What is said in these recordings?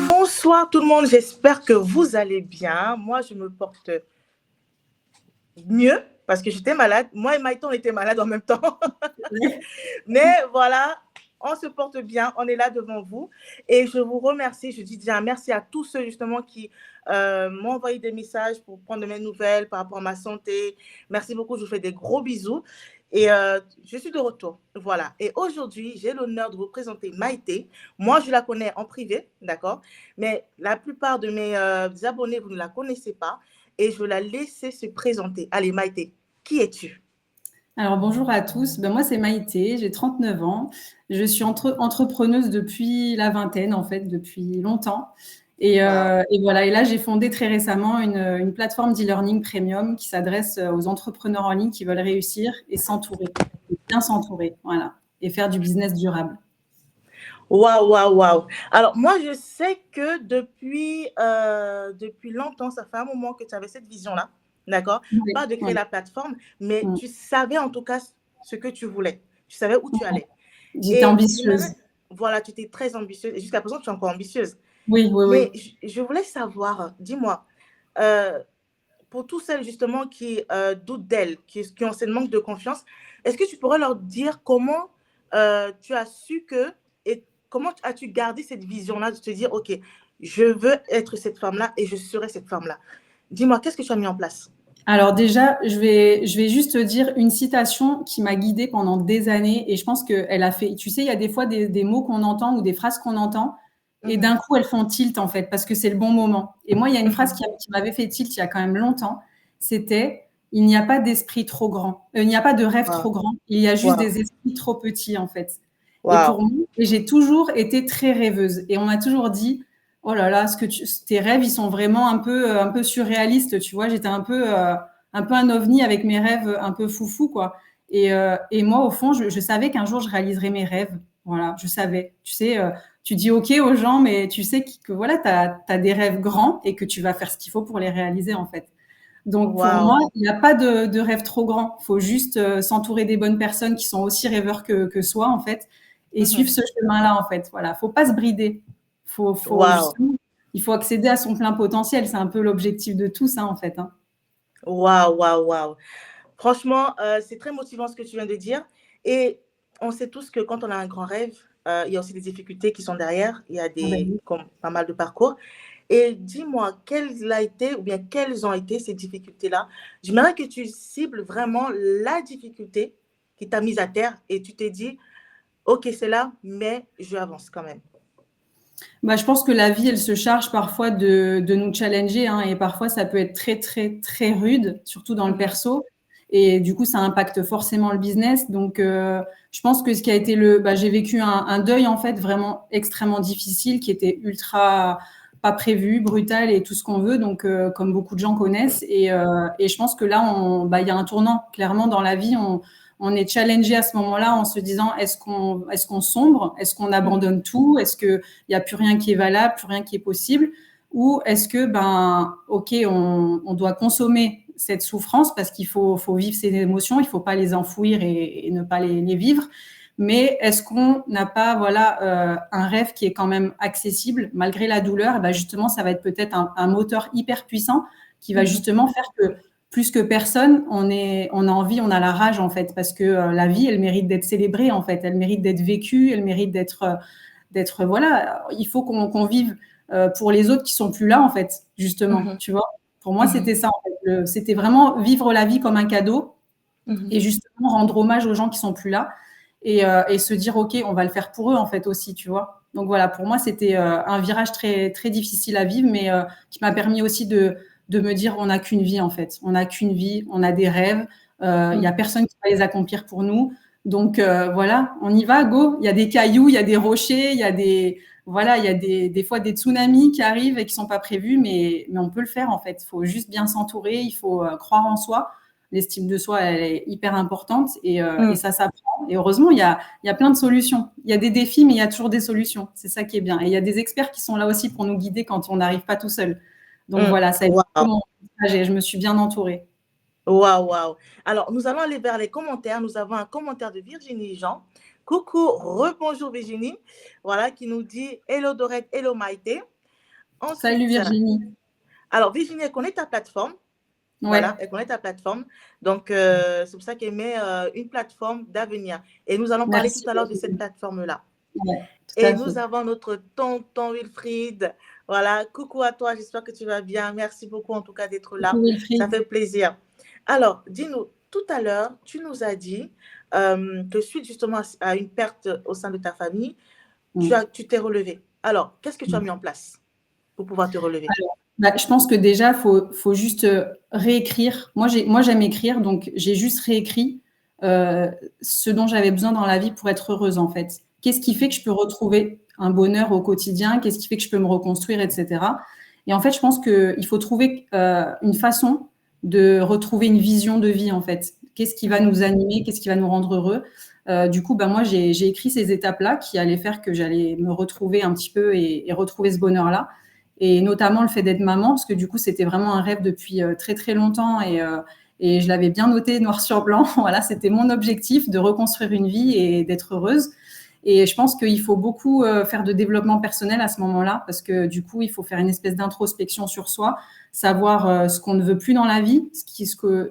Bonsoir tout le monde, j'espère que vous allez bien. Moi, je me porte mieux parce que j'étais malade. Moi et Maïton, on était malades en même temps. Mais voilà, on se porte bien, on est là devant vous. Et je vous remercie, je dis déjà merci à tous ceux justement qui m'ont envoyé des messages pour prendre de mes nouvelles par rapport à ma santé. Merci beaucoup, je vous fais des gros bisous. Et je suis de retour, voilà. Et aujourd'hui, j'ai l'honneur de vous présenter Maïté. Moi, je la connais en privé, d'accord? Mais la plupart de mes abonnés, vous ne la connaissez pas. Et je vais la laisser se présenter. Allez, Maïté, qui es-tu? Alors bonjour à tous, moi c'est Maïté, j'ai 39 ans, je suis entrepreneuse depuis la vingtaine en fait, depuis longtemps. Et, Wow. et voilà, et là j'ai fondé très récemment une plateforme d'e-learning premium qui s'adresse aux entrepreneurs en ligne qui veulent réussir et s'entourer, et bien s'entourer, voilà, et faire du business durable. Waouh, waouh, waouh. Alors, moi, je sais que depuis longtemps, ça fait un moment que tu avais cette vision-là, d'accord? Oui, Pas de créer oui. la plateforme, mais Mm. tu savais en tout cas ce que tu voulais. Tu savais où tu allais. J'étais Et ambitieuse. voilà, tu étais très ambitieuse. Et jusqu'à présent, tu es encore ambitieuse. Oui, oui, oui. Mais je voulais savoir, dis-moi, euh, pour tous celles justement qui doutent d'elles, qui ont ce manque de confiance, est-ce que tu pourrais leur dire comment tu as su que et comment as-tu gardé cette vision-là de te dire, OK, je veux être cette femme-là et je serai cette femme-là. Dis-moi, qu'est-ce que tu as mis en place? Alors déjà, je vais juste te dire une citation qui m'a guidée pendant des années et je pense qu'elle a fait, tu sais, il y a des fois des mots qu'on entend ou des phrases qu'on entend et Mhm, d'un coup, elles font tilt en fait parce que c'est le bon moment. Et moi, il y a une phrase mhm. qui m'avait fait tilt il y a quand même longtemps, c'était: il n'y a pas d'esprit trop grand, il n'y a pas de rêve Wow, trop grand, il y a juste wow, des esprits trop petits en fait. Et pour wow. moi, et j'ai toujours été très rêveuse et on m'a toujours dit: oh là là, tes rêves, ils sont vraiment un peu surréalistes, tu vois. J'étais un peu un ovni avec mes rêves un peu foufou, quoi. Et moi, au fond, je savais qu'un jour, je réaliserais mes rêves. Voilà, je savais. Tu sais, tu dis OK aux gens, mais tu sais que voilà, tu as des rêves grands et que tu vas faire ce qu'il faut pour les réaliser, en fait. Donc, pour moi, Wow. il n'y a pas de rêve trop grand. Il faut juste s'entourer des bonnes personnes qui sont aussi rêveurs que soi, en fait, et suivre Mhm. ce chemin-là, en fait. Voilà, faut pas se brider. Wow. Justement, il faut accéder à son plein potentiel. C'est un peu l'objectif de tout ça, en fait, hein. Waouh, waouh, waouh. Franchement, c'est très motivant ce que tu viens de dire. Et on sait tous que quand on a un grand rêve, il y a aussi des difficultés qui sont derrière. Il y a Ah ben oui. comme pas mal de parcours. Et dis-moi, quelles a été ou bien quelles ont été ces difficultés-là? J'aimerais que tu cibles vraiment la difficulté qui t'a mise à terre et tu t'es dit, OK, c'est là, mais je avance quand même. Je pense que la vie, elle se charge parfois de nous challenger, hein, et parfois ça peut être très, très, très rude, surtout dans le Mhm, perso. Et du coup, ça impacte forcément le business. Donc, je pense que ce qui a été j'ai vécu un deuil en fait vraiment extrêmement difficile, qui était ultra pas prévu, brutal et tout ce qu'on veut. Donc, comme beaucoup de gens connaissent. Et je pense que là, il y a un tournant clairement dans la vie. On est challengé à ce moment-là en se disant est-ce qu'on sombre, est-ce qu'on mhm, abandonne tout, est-ce que il n'y a plus rien qui est valable, plus rien qui est possible, ou est-ce que, ok, on doit consommer cette souffrance parce qu'il faut vivre ces émotions, il ne faut pas les enfouir et ne pas les vivre, mais est-ce qu'on n'a pas un rêve qui est quand même accessible malgré la douleur? Justement, ça va être peut-être un moteur hyper puissant qui va mhm. justement faire que plus que personne, on a envie, on a la rage en fait, parce que la vie, elle mérite d'être célébrée en fait, elle mérite d'être vécue, elle mérite d'être voilà, il faut qu'on vive pour les autres qui sont plus là en fait, justement, Mhm, tu vois. Pour moi, mhm, c'était ça en fait, c'était vraiment vivre la vie comme un cadeau mhm. et justement rendre hommage aux gens qui sont plus là et se dire ok, on va le faire pour eux en fait aussi, tu vois. Donc voilà, pour moi, c'était un virage très très difficile à vivre, mais qui m'a permis aussi de me dire on n'a qu'une vie en fait, on n'a qu'une vie, on a des rêves, il y a personne qui va les accomplir pour nous. Donc voilà, on y va, go. Il y a des cailloux, il y a des rochers, il y a il y a des fois des tsunamis qui arrivent et qui sont pas prévus, mais on peut le faire en fait. Il faut juste bien s'entourer, il faut croire en soi. l'estime de soi, elle est hyper importante et ça s'apprend. Et heureusement, il y a plein de solutions. Il y a des défis, mais il y a toujours des solutions. C'est ça qui est bien. Et il y a des experts qui sont là aussi pour nous guider quand on n'arrive pas tout seul. Donc voilà, ça a été Wow. mon trajet. Je me suis bien entourée. Waouh, waouh. Alors, nous allons aller vers les commentaires. Nous avons un commentaire de Virginie Jean. Coucou, rebonjour Virginie. Voilà, qui nous dit hello Dorette, hello Maïté. Ensuite, salut Virginie. Alors, Virginie, elle connaît ta plateforme. Ouais. Voilà, elle connaît ta plateforme. Donc, c'est pour ça qu'elle met une plateforme d'avenir. Et nous allons parler tout à l'heure de cette plateforme-là. Ouais, et nous avons notre tonton Wilfried. Voilà, coucou à toi, j'espère que tu vas bien. Merci beaucoup en tout cas d'être là. Ça fait plaisir. Alors, dis-nous, tout à l'heure, tu nous as dit que suite justement à une perte au sein de ta famille, tu t'es relevé. Alors, qu'est-ce que tu as mis en place pour pouvoir te relever? Alors, je pense que déjà, il faut juste réécrire. Moi, j'aime écrire, donc j'ai juste réécrit ce dont j'avais besoin dans la vie pour être heureuse, en fait. Qu'est-ce qui fait que je peux retrouver un bonheur au quotidien? Qu'est-ce qui fait que je peux me reconstruire, etc. Et en fait, je pense qu'il faut trouver une façon de retrouver une vision de vie, en fait. Qu'est-ce qui va nous animer? Qu'est-ce qui va nous rendre heureux? Du coup, moi, j'ai écrit ces étapes-là qui allaient faire que j'allais me retrouver un petit peu et retrouver ce bonheur-là. Et notamment le fait d'être maman, parce que du coup, c'était vraiment un rêve depuis très, très longtemps et je l'avais bien noté noir sur blanc. Voilà, c'était mon objectif de reconstruire une vie et d'être heureuse. Et je pense qu'il faut beaucoup faire de développement personnel à ce moment-là, parce que du coup, il faut faire une espèce d'introspection sur soi, savoir ce qu'on ne veut plus dans la vie,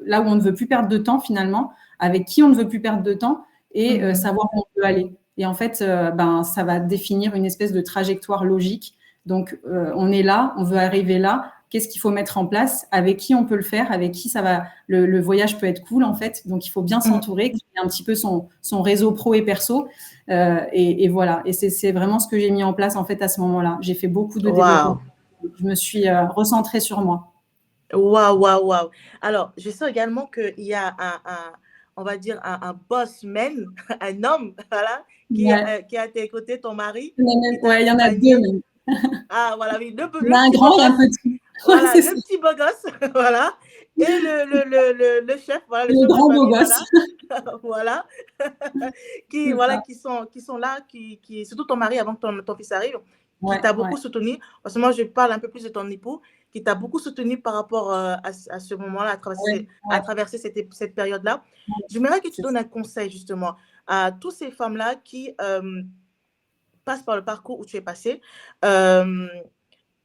là où on ne veut plus perdre de temps finalement, avec qui on ne veut plus perdre de temps, et savoir où on veut aller. Et en fait, ça va définir une espèce de trajectoire logique. Donc, on est là, on veut arriver là. Qu'est-ce qu'il faut mettre en place? Avec qui on peut le faire? Avec qui ça va? Le voyage peut être cool, en fait. Donc, il faut bien s'entourer, créer un petit peu son réseau pro et perso. Et voilà. Et c'est vraiment ce que j'ai mis en place, en fait, à ce moment-là. J'ai fait beaucoup de développement. Je me suis recentrée sur moi. Waouh, waouh, waouh. Alors, je sais également qu'il y a on va dire, un boss man, un homme, voilà, qui est à tes côtés, ton mari. Ouais, il y en a deux même. Ah, voilà, oui, le un petit grand beau et un gosse. petit. Voilà, le petit beau gosse, voilà. Et le chef, voilà, le chef grand de famille, beau gosse. voilà. Voilà, qui sont là, surtout ton mari avant que ton fils arrive, qui t'a beaucoup soutenu. Parce que moi, je parle un peu plus de ton époux, qui t'a beaucoup soutenu par rapport à ce moment-là, à traverser cette période-là. J'aimerais que tu donnes un conseil, justement, à toutes ces femmes-là qui passent par le parcours où tu es passé,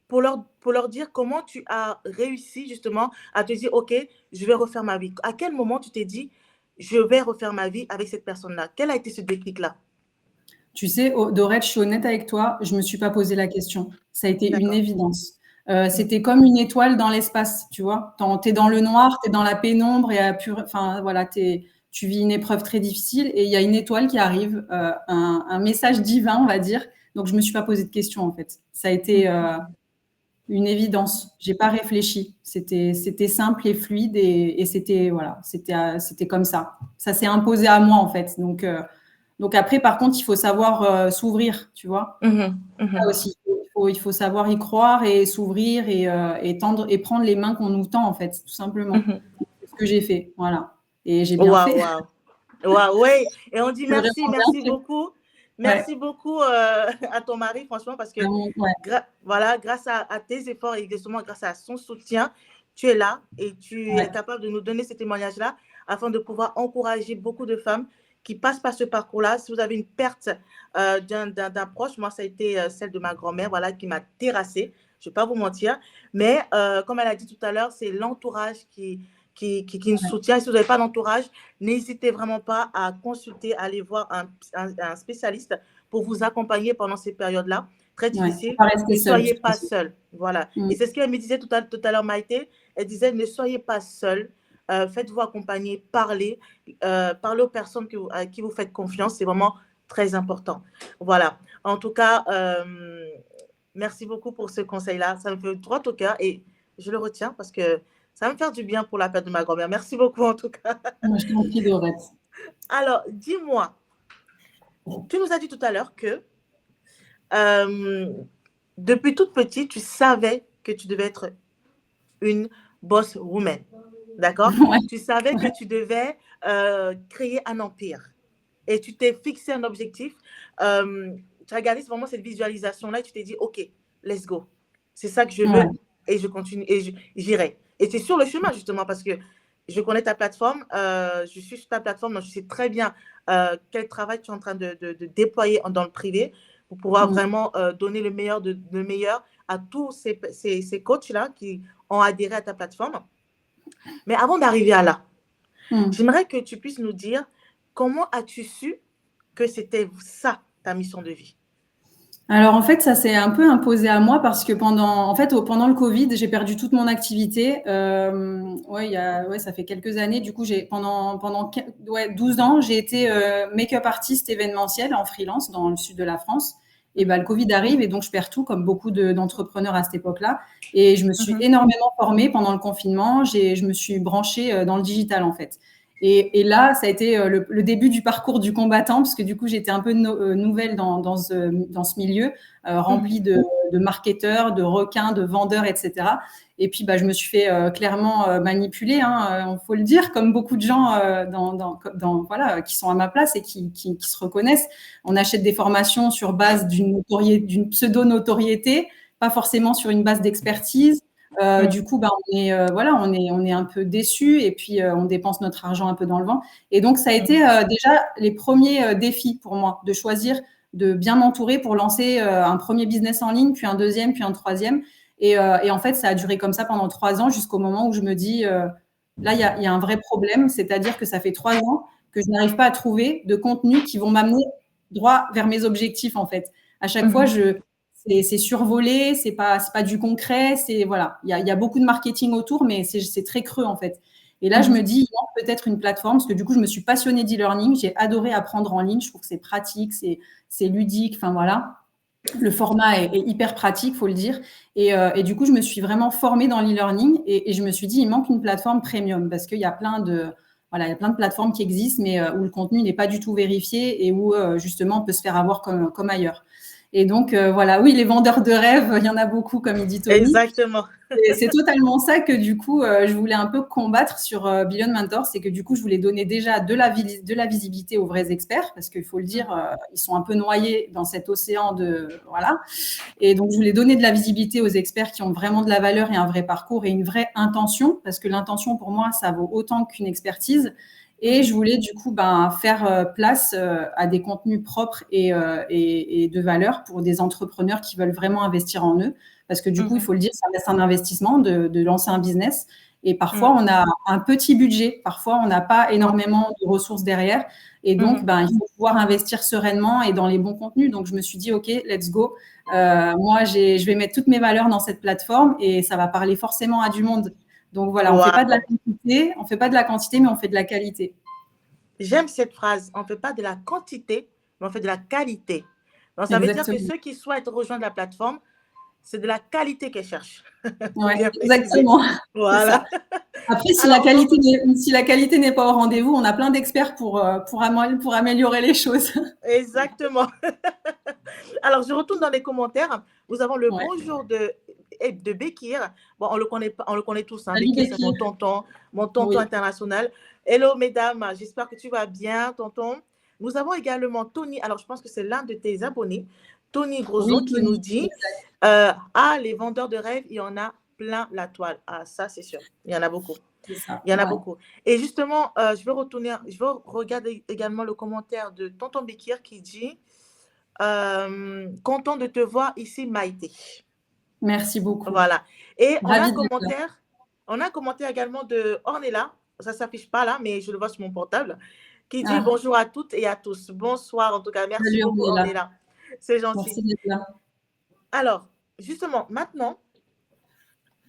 pour leur dire comment tu as réussi, justement, à te dire, OK, je vais refaire ma vie. À quel moment tu t'es dit, je vais refaire ma vie avec cette personne-là? Quel a été ce déclic-là? Tu sais, Dorette, je suis honnête avec toi, je ne me suis pas posé la question. Ça a été une évidence. C'était comme une étoile dans l'espace, tu vois. Tu es dans le noir, tu es dans la pénombre, enfin, voilà, tu vis une épreuve très difficile et il y a une étoile qui arrive, un message divin, on va dire. Donc, je ne me suis pas posé de questions, en fait. Ça a été une évidence. Je n'ai pas réfléchi. C'était simple et fluide et c'était voilà, c'était comme ça. Ça s'est imposé à moi, en fait. Donc après, par contre, il faut savoir s'ouvrir, tu vois. Ça aussi, il faut savoir y croire et s'ouvrir et tendre et prendre les mains qu'on nous tend, en fait, tout simplement. C'est ce que j'ai fait, voilà. Et j'ai bien fait. Waouh, oui. Et on dit merci beaucoup. Merci beaucoup à ton mari, franchement, parce que voilà, grâce à tes efforts et justement grâce à son soutien, tu es là et tu es capable de nous donner ce témoignage-là afin de pouvoir encourager beaucoup de femmes qui passent par ce parcours-là. Si vous avez une perte d'un proche, moi, ça a été celle de ma grand-mère, voilà, qui m'a terrassée. Je ne vais pas vous mentir. Mais comme elle a dit tout à l'heure, c'est l'entourage qui nous soutient. Et si vous n'avez pas d'entourage, n'hésitez vraiment pas à consulter, à aller voir un spécialiste pour vous accompagner pendant ces périodes-là. Très difficile. Ne soyez pas seul. Voilà. Et c'est ce qu'elle me disait tout à l'heure, Maïté. Elle disait, ne soyez pas seul. Faites-vous accompagner, parlez aux personnes à qui vous faites confiance. C'est vraiment très important. Voilà. En tout cas, merci beaucoup pour ce conseil-là. Ça me fait droit au cœur et je le retiens parce que ça va me faire du bien pour la perte de ma grand-mère. Merci beaucoup, en tout cas. Moi, je t'en prie, Dorette. Alors, dis-moi, tu nous as dit tout à l'heure que depuis toute petite, tu savais que tu devais être une boss woman. d'accord? Ouais, Tu savais que ouais. tu devais créer un empire et tu t'es fixé un objectif. Euh, tu as regardé vraiment cette visualisation-là et tu t'es dit, OK, let's go. C'est ça que je veux Ouais. et je continue et j'irai. Et c'est sur le chemin, justement, parce que je connais ta plateforme, je suis sur ta plateforme, donc je sais très bien quel travail tu es en train de déployer dans le privé pour pouvoir Mm. vraiment donner le meilleur à tous ces coachs-là qui ont adhéré à ta plateforme. Mais avant d'arriver à là, Mm. j'aimerais que tu puisses nous dire comment as-tu su que c'était ça, ta mission de vie? Alors en fait, ça s'est un peu imposé à moi parce que pendant le Covid, j'ai perdu toute mon activité. Ouais, ouais, ça fait quelques années. Du coup, ouais, 12 ans, j'ai été make-up artiste événementiel en freelance dans le sud de la France. Et ben, le Covid arrive et donc je perds tout, comme beaucoup d'entrepreneurs à cette époque-là. Et je me suis Mhm. énormément formée pendant le confinement. Je me suis branchée dans le digital en fait. Et là, ça a été le début du parcours du combattant, parce que du coup, j'étais un peu nouvelle dans ce milieu, rempli Mhm. de marketeurs, de requins, de vendeurs, etc. Et puis, bah, je me suis fait clairement manipuler, hein, faut le dire, comme beaucoup de gens voilà, qui sont à ma place et qui se reconnaissent. On achète des formations sur base d'une pseudo-notoriété, pas forcément sur une base d'expertise. Du coup, bah, voilà, on est un peu déçus et puis on dépense notre argent un peu dans le vent. Et donc, ça a été Mhm. déjà les premiers défis pour moi de choisir de bien m'entourer pour lancer un premier business en ligne, puis un deuxième, puis un troisième. Et en fait, ça a duré comme ça pendant 3 ans jusqu'au moment où je me dis, là, il y a un vrai problème, c'est-à-dire que ça fait 3 ans que je n'arrive pas à trouver de contenu qui vont m'amener droit vers mes objectifs, en fait. À chaque fois, Mhm. c'est survolé, c'est pas du concret, c'est voilà, il y a beaucoup de marketing autour, mais c'est très creux en fait. Et là, je me Mhm. dis, il manque peut-être une plateforme, parce que du coup, je me suis passionnée d'e-learning, j'ai adoré apprendre en ligne, je trouve que c'est pratique, c'est ludique, enfin voilà. Le format est hyper pratique, faut le dire. Et du coup, je me suis vraiment formée dans l'e-learning et je me suis dit, il manque une plateforme premium parce qu'il y a voilà, il y a plein de plateformes qui existent, mais où le contenu n'est pas du tout vérifié et où justement on peut se faire avoir comme ailleurs. Et donc, voilà, oui, les vendeurs de rêves, il y en a beaucoup, comme il dit Tony. Exactement. C'est totalement ça que du coup, je voulais un peu combattre sur Billion Mentor, c'est que du coup, je voulais donner déjà de la visibilité aux vrais experts, parce qu'il faut le dire, ils sont un peu noyés dans cet océan de voilà. Et donc, je voulais donner de la visibilité aux experts qui ont vraiment de la valeur et un vrai parcours et une vraie intention, parce que l'intention pour moi, ça vaut autant qu'une expertise. Et je voulais du coup faire place à des contenus propres et de valeur pour des entrepreneurs qui veulent vraiment investir en eux. Parce que du coup, il Mhm. faut le dire, ça reste un investissement de lancer un business. Et parfois, Mhm. on a un petit budget, parfois, on n'a pas Ouais. énormément de ressources derrière. Et donc, Mhm. il faut pouvoir investir sereinement et dans les bons contenus. Donc, je me suis dit, OK, let's go. Moi, je vais mettre toutes mes valeurs dans cette plateforme et ça va parler forcément à du monde. Donc voilà, on ne fait pas de la Waouh. quantité, on fait pas de la quantité, mais on fait de la qualité. J'aime cette phrase. On ne fait pas de la quantité, mais on fait de la qualité. Donc, ça veut dire que Exactement. ceux qui souhaitent rejoindre la plateforme, c'est de la qualité qu'ils cherchent. Il faut Ouais, bien préciser. exactement. C'est ça. Voilà. Après, Alors, si la qualité n'est pas au rendez-vous, on a plein d'experts pour améliorer les choses. exactement. Alors, je retourne dans les commentaires. Nous avons le Ouais. bonjour de Bekir. Bon, on le connaît tous. Hein. Salut Bekir, c'est Bekir. mon tonton Oui. international. Hello, mesdames. J'espère que tu vas bien, tonton. Nous avons également Tony. Alors, je pense que c'est l'un de tes abonnés, Tony Grosso, Oui, qui nous Tony. dit les vendeurs de rêves, il y en a plein la toile. Ah, ça, c'est sûr. Il y en a beaucoup. C'est ça. Il y en a Ouais. beaucoup. Et justement, je vais regarder également le commentaire de tonton Bekir qui dit content de te voir ici, Maïté. Merci beaucoup. Voilà. Et Ravie d'être là. on a un commentaire également de Ornella, ça ne s'affiche pas là, mais je le vois sur mon portable, qui dit Ah, bonjour à toutes et à tous. Bonsoir, en tout cas. Merci salut beaucoup, Ornella. Ornella. C'est gentil. Merci d'être là. Alors, justement, maintenant,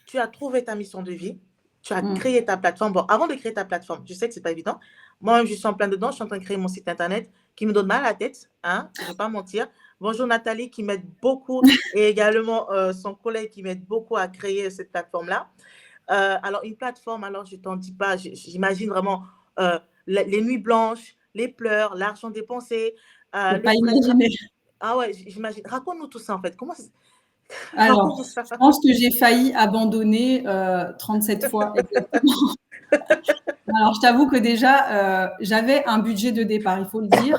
tu as trouvé ta mission de vie, tu as Mm. créé ta plateforme. Bon, avant de créer ta plateforme, je sais que ce n'est pas évident. Moi-même, je suis en plein dedans. Je suis en train de créer mon site internet qui me donne mal à la tête. Hein, je ne vais pas mentir. Bonjour Nathalie qui m'aide beaucoup et également son collègue qui m'aide beaucoup à créer cette plateforme-là. Alors, une plateforme, alors je ne t'en dis pas, j'imagine vraiment les nuits blanches, les pleurs, l'argent dépensé, Je peux le pas stress. imaginer. Ah ouais, j'imagine. Raconte-nous tout ça en fait. Alors, Raconte-nous ça. je pense que j'ai failli abandonner 37 fois exactement. Alors, je t'avoue que déjà, j'avais un budget de départ, il faut le dire.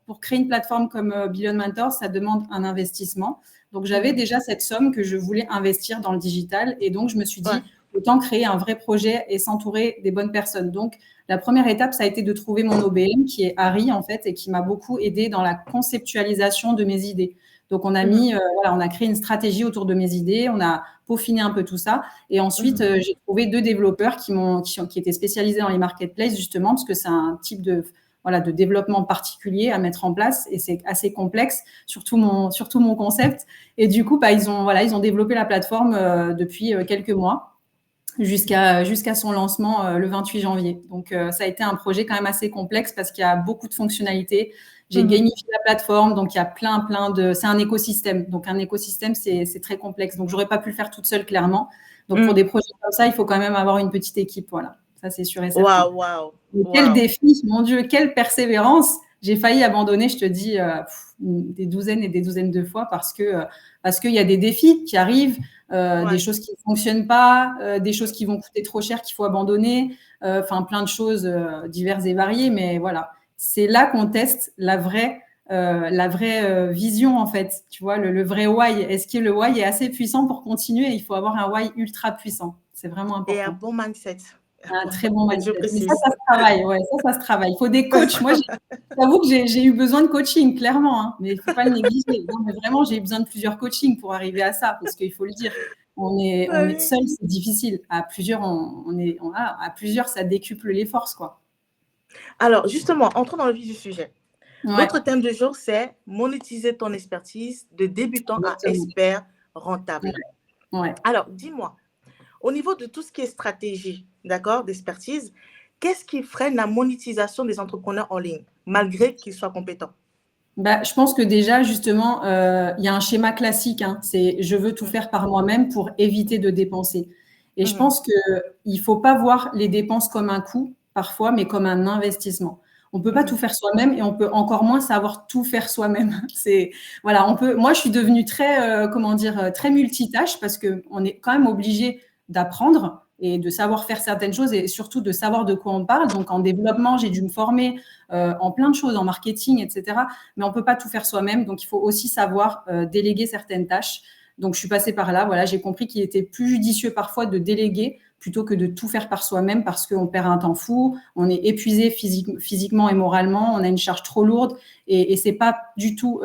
Pour créer une plateforme comme Billion Mentors, ça demande un investissement. Donc, j'avais déjà cette somme que je voulais investir dans le digital. Et donc, je me suis Ouais. dit, autant créer un vrai projet et s'entourer des bonnes personnes. Donc, la première étape, ça a été de trouver mon OBM, qui est Harry, en fait, et qui m'a beaucoup aidé dans la conceptualisation de mes idées. Donc, on a voilà, on a créé une stratégie autour de mes idées, on a peaufiné un peu tout ça. Et ensuite, j'ai trouvé 2 développeurs qui étaient spécialisés dans les marketplaces, justement, parce que c'est un type de, voilà, de développement particulier à mettre en place et c'est assez complexe, surtout mon concept. Et du coup, bah, ils ont développé la plateforme depuis quelques mois jusqu'à son lancement le 28 janvier. Donc, ça a été un projet quand même assez complexe parce qu'il y a beaucoup de fonctionnalités. J'ai gamifié la plateforme, donc il y a plein de... C'est un écosystème. Donc, un écosystème, c'est très complexe. Donc, j'aurais pas pu le faire toute seule, clairement. Donc, pour des projets comme ça, il faut quand même avoir une petite équipe. Voilà, ça, c'est sûr et certain. Waouh, Mais quel défi, mon Dieu, quelle persévérance. J'ai failli abandonner, je te dis, des douzaines et des douzaines de fois parce qu'il y a des défis qui arrivent, des choses qui ne fonctionnent pas, des choses qui vont coûter trop cher qu'il faut abandonner, enfin plein de choses diverses et variées. Mais voilà, c'est là qu'on teste la vraie vision en fait. Tu vois, le vrai why. Est-ce que le why est assez puissant pour continuer? Il faut avoir un why ultra puissant. C'est vraiment Et un important. bon mindset. Un très bon mindset. Je Mais précise. ça se travaille. Ouais, ça se travaille. Il faut des coachs. Moi, j'avoue que j'ai eu besoin de coaching, clairement. Hein, mais il ne faut pas le négliger. Non, mais vraiment, j'ai eu besoin de plusieurs coachings pour arriver à ça, parce qu'il faut le dire. On est seul, c'est difficile. À plusieurs, à plusieurs, ça décuple les forces, quoi. Alors, justement, entrons dans le vif du sujet. Ouais. Notre thème du jour, c'est monétiser ton expertise de débutant à expert rentable. Ouais. Alors, dis-moi, au niveau de tout ce qui est stratégie, d'accord, d'expertise, qu'est-ce qui freine la monétisation des entrepreneurs en ligne, malgré qu'ils soient compétents? Bah, je pense que déjà, justement, il y a un schéma classique. Hein, c'est je veux tout faire par moi-même pour éviter de dépenser. Et je pense qu'il ne faut pas voir les dépenses comme un coût, parfois, mais comme un investissement. On ne peut pas tout faire soi-même et on peut encore moins savoir tout faire soi-même. Voilà, moi, je suis devenue très multitâche parce qu'on est quand même obligé d'apprendre et de savoir faire certaines choses et surtout de savoir de quoi on parle. Donc, en développement, j'ai dû me former en plein de choses, en marketing, etc. Mais on ne peut pas tout faire soi-même. Donc, il faut aussi savoir déléguer certaines tâches. Donc, je suis passée par là. Voilà, j'ai compris qu'il était plus judicieux parfois de déléguer plutôt que de tout faire par soi-même parce qu'on perd un temps fou, on est épuisé physiquement et moralement, on a une charge trop lourde et c'est pas du tout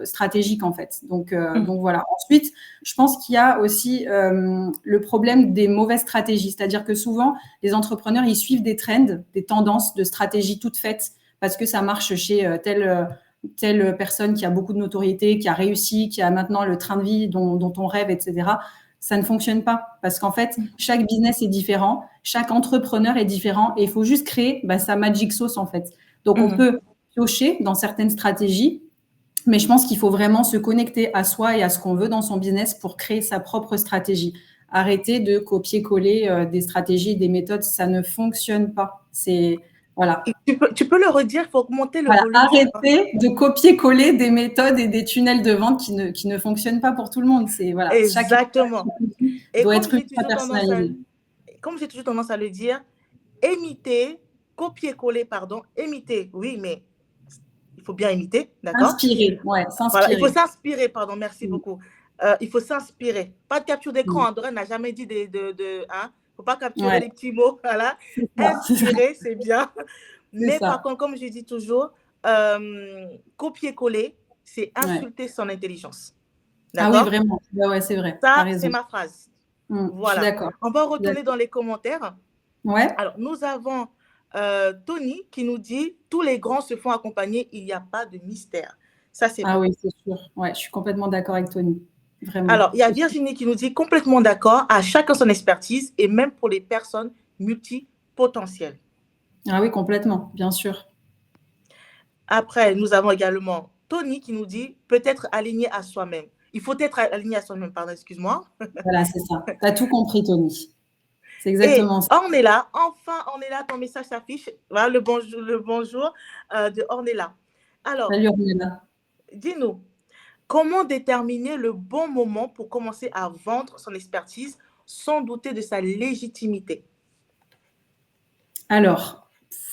stratégique en fait. Donc voilà. Ensuite, je pense qu'il y a aussi le problème des mauvaises stratégies, c'est-à-dire que souvent les entrepreneurs ils suivent des trends, des tendances de stratégies toutes faites parce que ça marche chez telle personne qui a beaucoup de notoriété, qui a réussi, qui a maintenant le train de vie dont on rêve, etc. Ça ne fonctionne pas parce qu'en fait, chaque business est différent, chaque entrepreneur est différent et il faut juste créer sa magic sauce en fait. Donc, on peut piocher dans certaines stratégies, mais je pense qu'il faut vraiment se connecter à soi et à ce qu'on veut dans son business pour créer sa propre stratégie. Arrêter de copier-coller des stratégies, des méthodes, ça ne fonctionne pas. Voilà. Tu peux le redire, il faut augmenter le volume. Arrêter de copier-coller des méthodes et des tunnels de vente qui ne fonctionnent pas pour tout le monde. Voilà, exactement. Et doit comme être ultra personnalisé. Comme j'ai toujours tendance à le dire, imiter, copier-coller, pardon, imiter, oui, mais il faut bien imiter, d'accord? Inspirer, ouais, s'inspirer. Voilà, il faut s'inspirer, pardon, merci beaucoup. Il faut s'inspirer. Pas de capture d'écran, Doreen n'a jamais dit il ne faut pas capturer les petits mots, voilà. Inspirer, c'est bien. Mais par contre, comme je dis toujours, copier-coller, c'est insulter son intelligence. Ah oui, vraiment, ouais, c'est vrai. Ça, c'est ma phrase. Voilà. Je suis d'accord. On va retourner dans les commentaires. Ouais. Alors, nous avons Tony qui nous dit « Tous les grands se font accompagner, il n'y a pas de mystère ». Ça, c'est oui, c'est sûr. Ouais, je suis complètement d'accord avec Tony. Vraiment. Alors, il y a Virginie qui nous dit « Complètement d'accord, à chacun son expertise et même pour les personnes multipotentielles ». Ah oui, complètement, bien sûr. Après, nous avons également Tony qui nous dit « Peut-être aligné à soi-même ». Il faut être aligné à soi-même, pardon, excuse-moi. Voilà, c'est ça. Tu as tout compris, Tony. C'est exactement ça. Ornella, enfin, Ornella, ton message s'affiche. Voilà le bonjour de Ornella. Alors, salut Ornella. Dis-nous, comment déterminer le bon moment pour commencer à vendre son expertise sans douter de sa légitimité? Alors,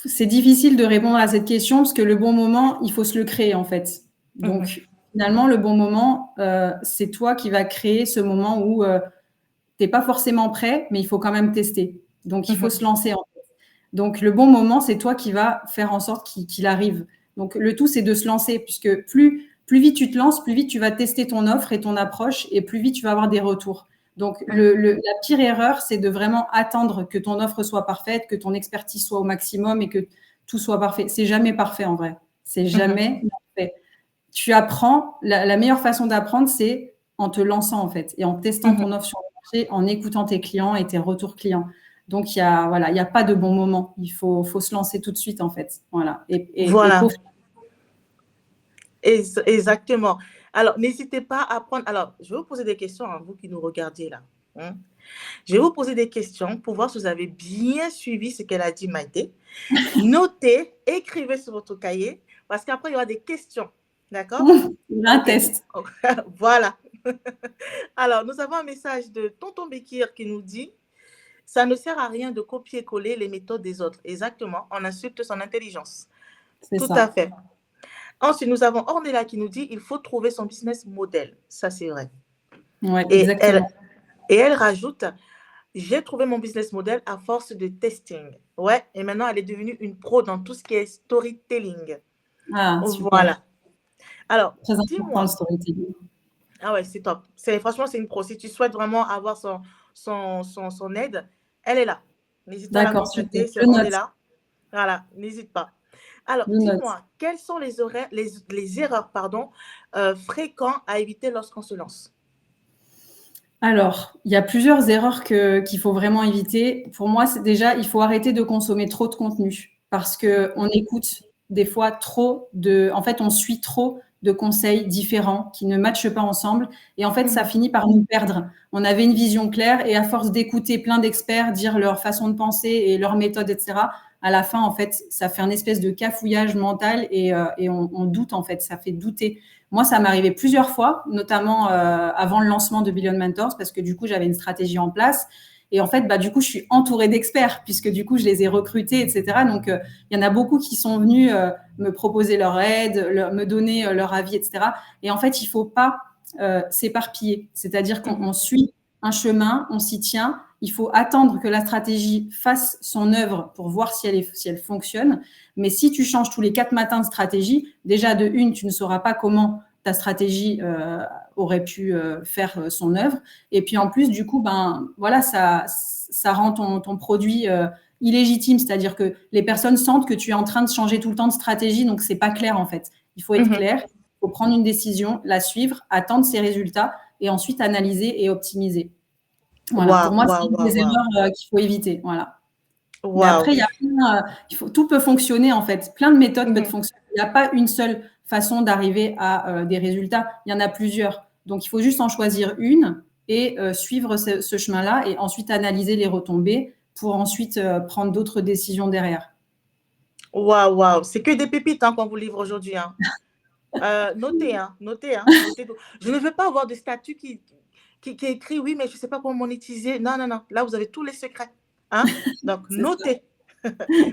c'est difficile de répondre à cette question parce que le bon moment, il faut se le créer en fait. Donc, finalement, le bon moment, c'est toi qui vas créer ce moment où tu n'es pas forcément prêt, mais il faut quand même tester. Donc, il faut se lancer en fait. Donc, le bon moment, c'est toi qui vas faire en sorte qu'il arrive. Donc, le tout, c'est de se lancer puisque plus vite tu te lances, plus vite tu vas tester ton offre et ton approche et plus vite tu vas avoir des retours. Donc, la pire erreur, c'est de vraiment attendre que ton offre soit parfaite, que ton expertise soit au maximum et que tout soit parfait. C'est jamais parfait en vrai. C'est jamais parfait. Tu apprends, la meilleure façon d'apprendre, c'est en te lançant en fait et en testant ton offre sur le marché, en écoutant tes clients et tes retours clients. Donc, il y a pas de bon moment. Il faut se lancer tout de suite en fait. Voilà. Voilà. Exactement. Alors, n'hésitez pas à prendre. Alors, je vais vous poser des questions à vous qui nous regardez là. Je vais vous poser des questions pour voir si vous avez bien suivi ce qu'elle a dit, Maïté. Notez, écrivez sur votre cahier, parce qu'après, il y aura des questions. D'accord? Un test. Voilà. Alors, nous avons un message de Tonton Bekir qui nous dit « Ça ne sert à rien de copier-coller les méthodes des autres. » Exactement, on insulte son intelligence. Tout à fait. Ensuite, nous avons Ornella qui nous dit « Il faut trouver son business model. » Ça, c'est vrai. Ouais, exactement. Et elle rajoute « J'ai trouvé mon business model à force de testing. » Ouais, et maintenant, elle est devenue une pro dans tout ce qui est storytelling. Ah, super. Voilà. Alors, très important le storytelling. Ah ouais, c'est top. Franchement, c'est une pro. Si tu souhaites vraiment avoir son aide, elle est là. N'hésite pas à la consulter, on est là. Voilà, n'hésite pas. Alors, dis-moi, quelles sont les erreurs fréquentes à éviter lorsqu'on se lance? Alors, il y a plusieurs erreurs qu'il faut vraiment éviter. Pour moi, c'est déjà, il faut arrêter de consommer trop de contenu parce qu'on écoute des fois en fait, on suit trop de conseils différents qui ne matchent pas ensemble. Et en fait, ça finit par nous perdre. On avait une vision claire et à force d'écouter plein d'experts dire leur façon de penser et leur méthode, etc., à la fin, en fait, ça fait un espèce de cafouillage mental et on doute, en fait, ça fait douter. Moi, ça m'est arrivé plusieurs fois, notamment avant le lancement de Billion Mentors, parce que du coup, j'avais une stratégie en place. Et en fait, du coup, je suis entourée d'experts, puisque du coup, je les ai recrutés, etc. Donc, il y en a beaucoup qui sont venus me proposer leur aide, me donner leur avis, etc. Et en fait, il ne faut pas s'éparpiller. C'est-à-dire qu'on suit un chemin, on s'y tient. Il faut attendre que la stratégie fasse son œuvre pour voir si elle fonctionne. Mais si tu changes tous les 4 matins de stratégie, déjà de une, tu ne sauras pas comment ta stratégie aurait pu faire son œuvre. Et puis en plus, du coup, voilà, ça rend ton produit illégitime, c'est-à-dire que les personnes sentent que tu es en train de changer tout le temps de stratégie, donc c'est pas clair en fait. Il faut être clair, il faut prendre une décision, la suivre, attendre ses résultats et ensuite analyser et optimiser. Voilà, pour moi, c'est une des erreurs qu'il faut éviter. Voilà. Mais après, tout peut fonctionner en fait. Plein de méthodes peuvent fonctionner. Il n'y a pas une seule façon d'arriver à des résultats. Il y en a plusieurs. Donc, il faut juste en choisir une et suivre ce chemin-là et ensuite analyser les retombées pour ensuite prendre d'autres décisions derrière. Waouh. C'est que des pépites qu'on vous livre aujourd'hui. Notez. Je ne veux pas avoir de statut qui écrit oui, mais je ne sais pas comment monétiser. Non. Là, vous avez tous les secrets. Donc, notez.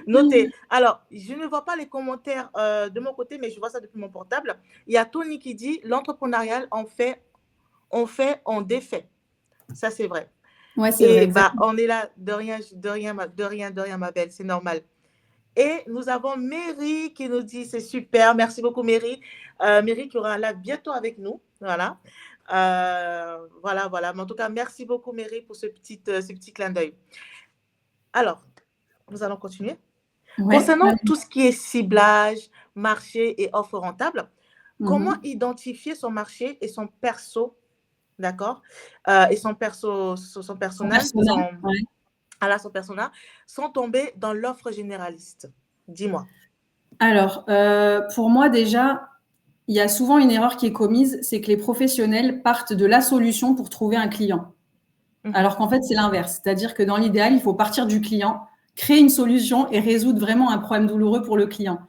Notez. Alors, je ne vois pas les commentaires de mon côté, mais je vois ça depuis mon portable. Il y a Tony qui dit l'entrepreneurial, on défait. Ça, c'est vrai. Ouais, c'est vrai. On est là de rien, ma belle. C'est normal. Et nous avons Mary qui nous dit c'est super. Merci beaucoup, Mary. Mary qui aura là bientôt avec nous. Voilà. Voilà. Mais en tout cas, merci beaucoup, Mary, pour ce petit clin d'œil. Alors, nous allons continuer. Concernant tout ce qui est ciblage, marché et offre rentable, comment identifier son marché et son perso, d'accord, et son personnage, son persona, sans tomber dans l'offre généraliste? Dis-moi. Alors, pour moi, déjà, il y a souvent une erreur qui est commise, c'est que les professionnels partent de la solution pour trouver un client. Alors qu'en fait, c'est l'inverse. C'est-à-dire que dans l'idéal, il faut partir du client, créer une solution et résoudre vraiment un problème douloureux pour le client.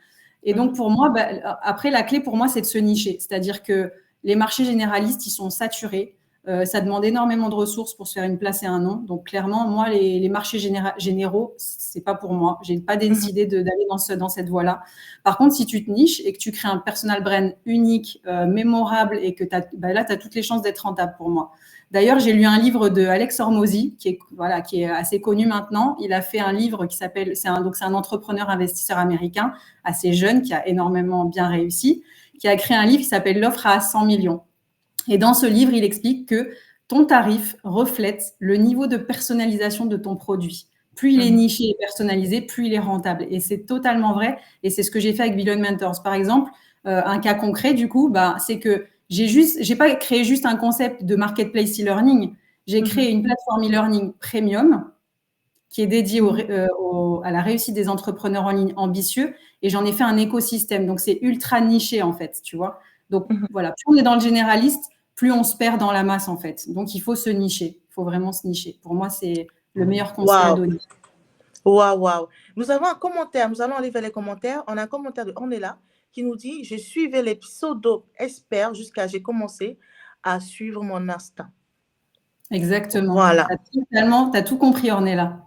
Et donc, pour moi, après, la clé pour moi, c'est de se nicher. C'est-à-dire que les marchés généralistes, ils sont saturés. Ça demande énormément de ressources pour se faire une place et un nom. Donc, clairement, moi, les marchés généraux, c'est pas pour moi. J'ai pas décidé d'aller dans cette voie-là. Par contre, si tu te niches et que tu crées un personal brand unique, mémorable et que là, tu as toutes les chances d'être rentable pour moi. D'ailleurs, j'ai lu un livre de Alex Hormozy, qui est assez connu maintenant. Il a fait un livre qui s'appelle, c'est un entrepreneur investisseur américain, assez jeune, qui a énormément bien réussi, qui a créé un livre qui s'appelle L'offre à 100 millions. Et dans ce livre, il explique que ton tarif reflète le niveau de personnalisation de ton produit. Plus il est niché et personnalisé, plus il est rentable. Et c'est totalement vrai. Et c'est ce que j'ai fait avec Billion Mentors. Par exemple, un cas concret, du coup, c'est que j'ai pas créé juste un concept de marketplace e-learning. J'ai créé une plateforme e-learning premium qui est dédiée à la réussite des entrepreneurs en ligne ambitieux. Et j'en ai fait un écosystème. Donc, c'est ultra niché, en fait, tu vois. Donc, voilà, plus on est dans le généraliste, plus on se perd dans la masse, en fait. Donc, il faut se nicher. Il faut vraiment se nicher. Pour moi, c'est le meilleur conseil à donner. Waouh. Nous avons un commentaire. Nous allons aller vers les commentaires. On a un commentaire de On est là qui nous dit « Je suivais les pseudo-experts jusqu'à j'ai commencé à suivre mon instinct. » Exactement. Voilà. Tu as tout compris, Ornella.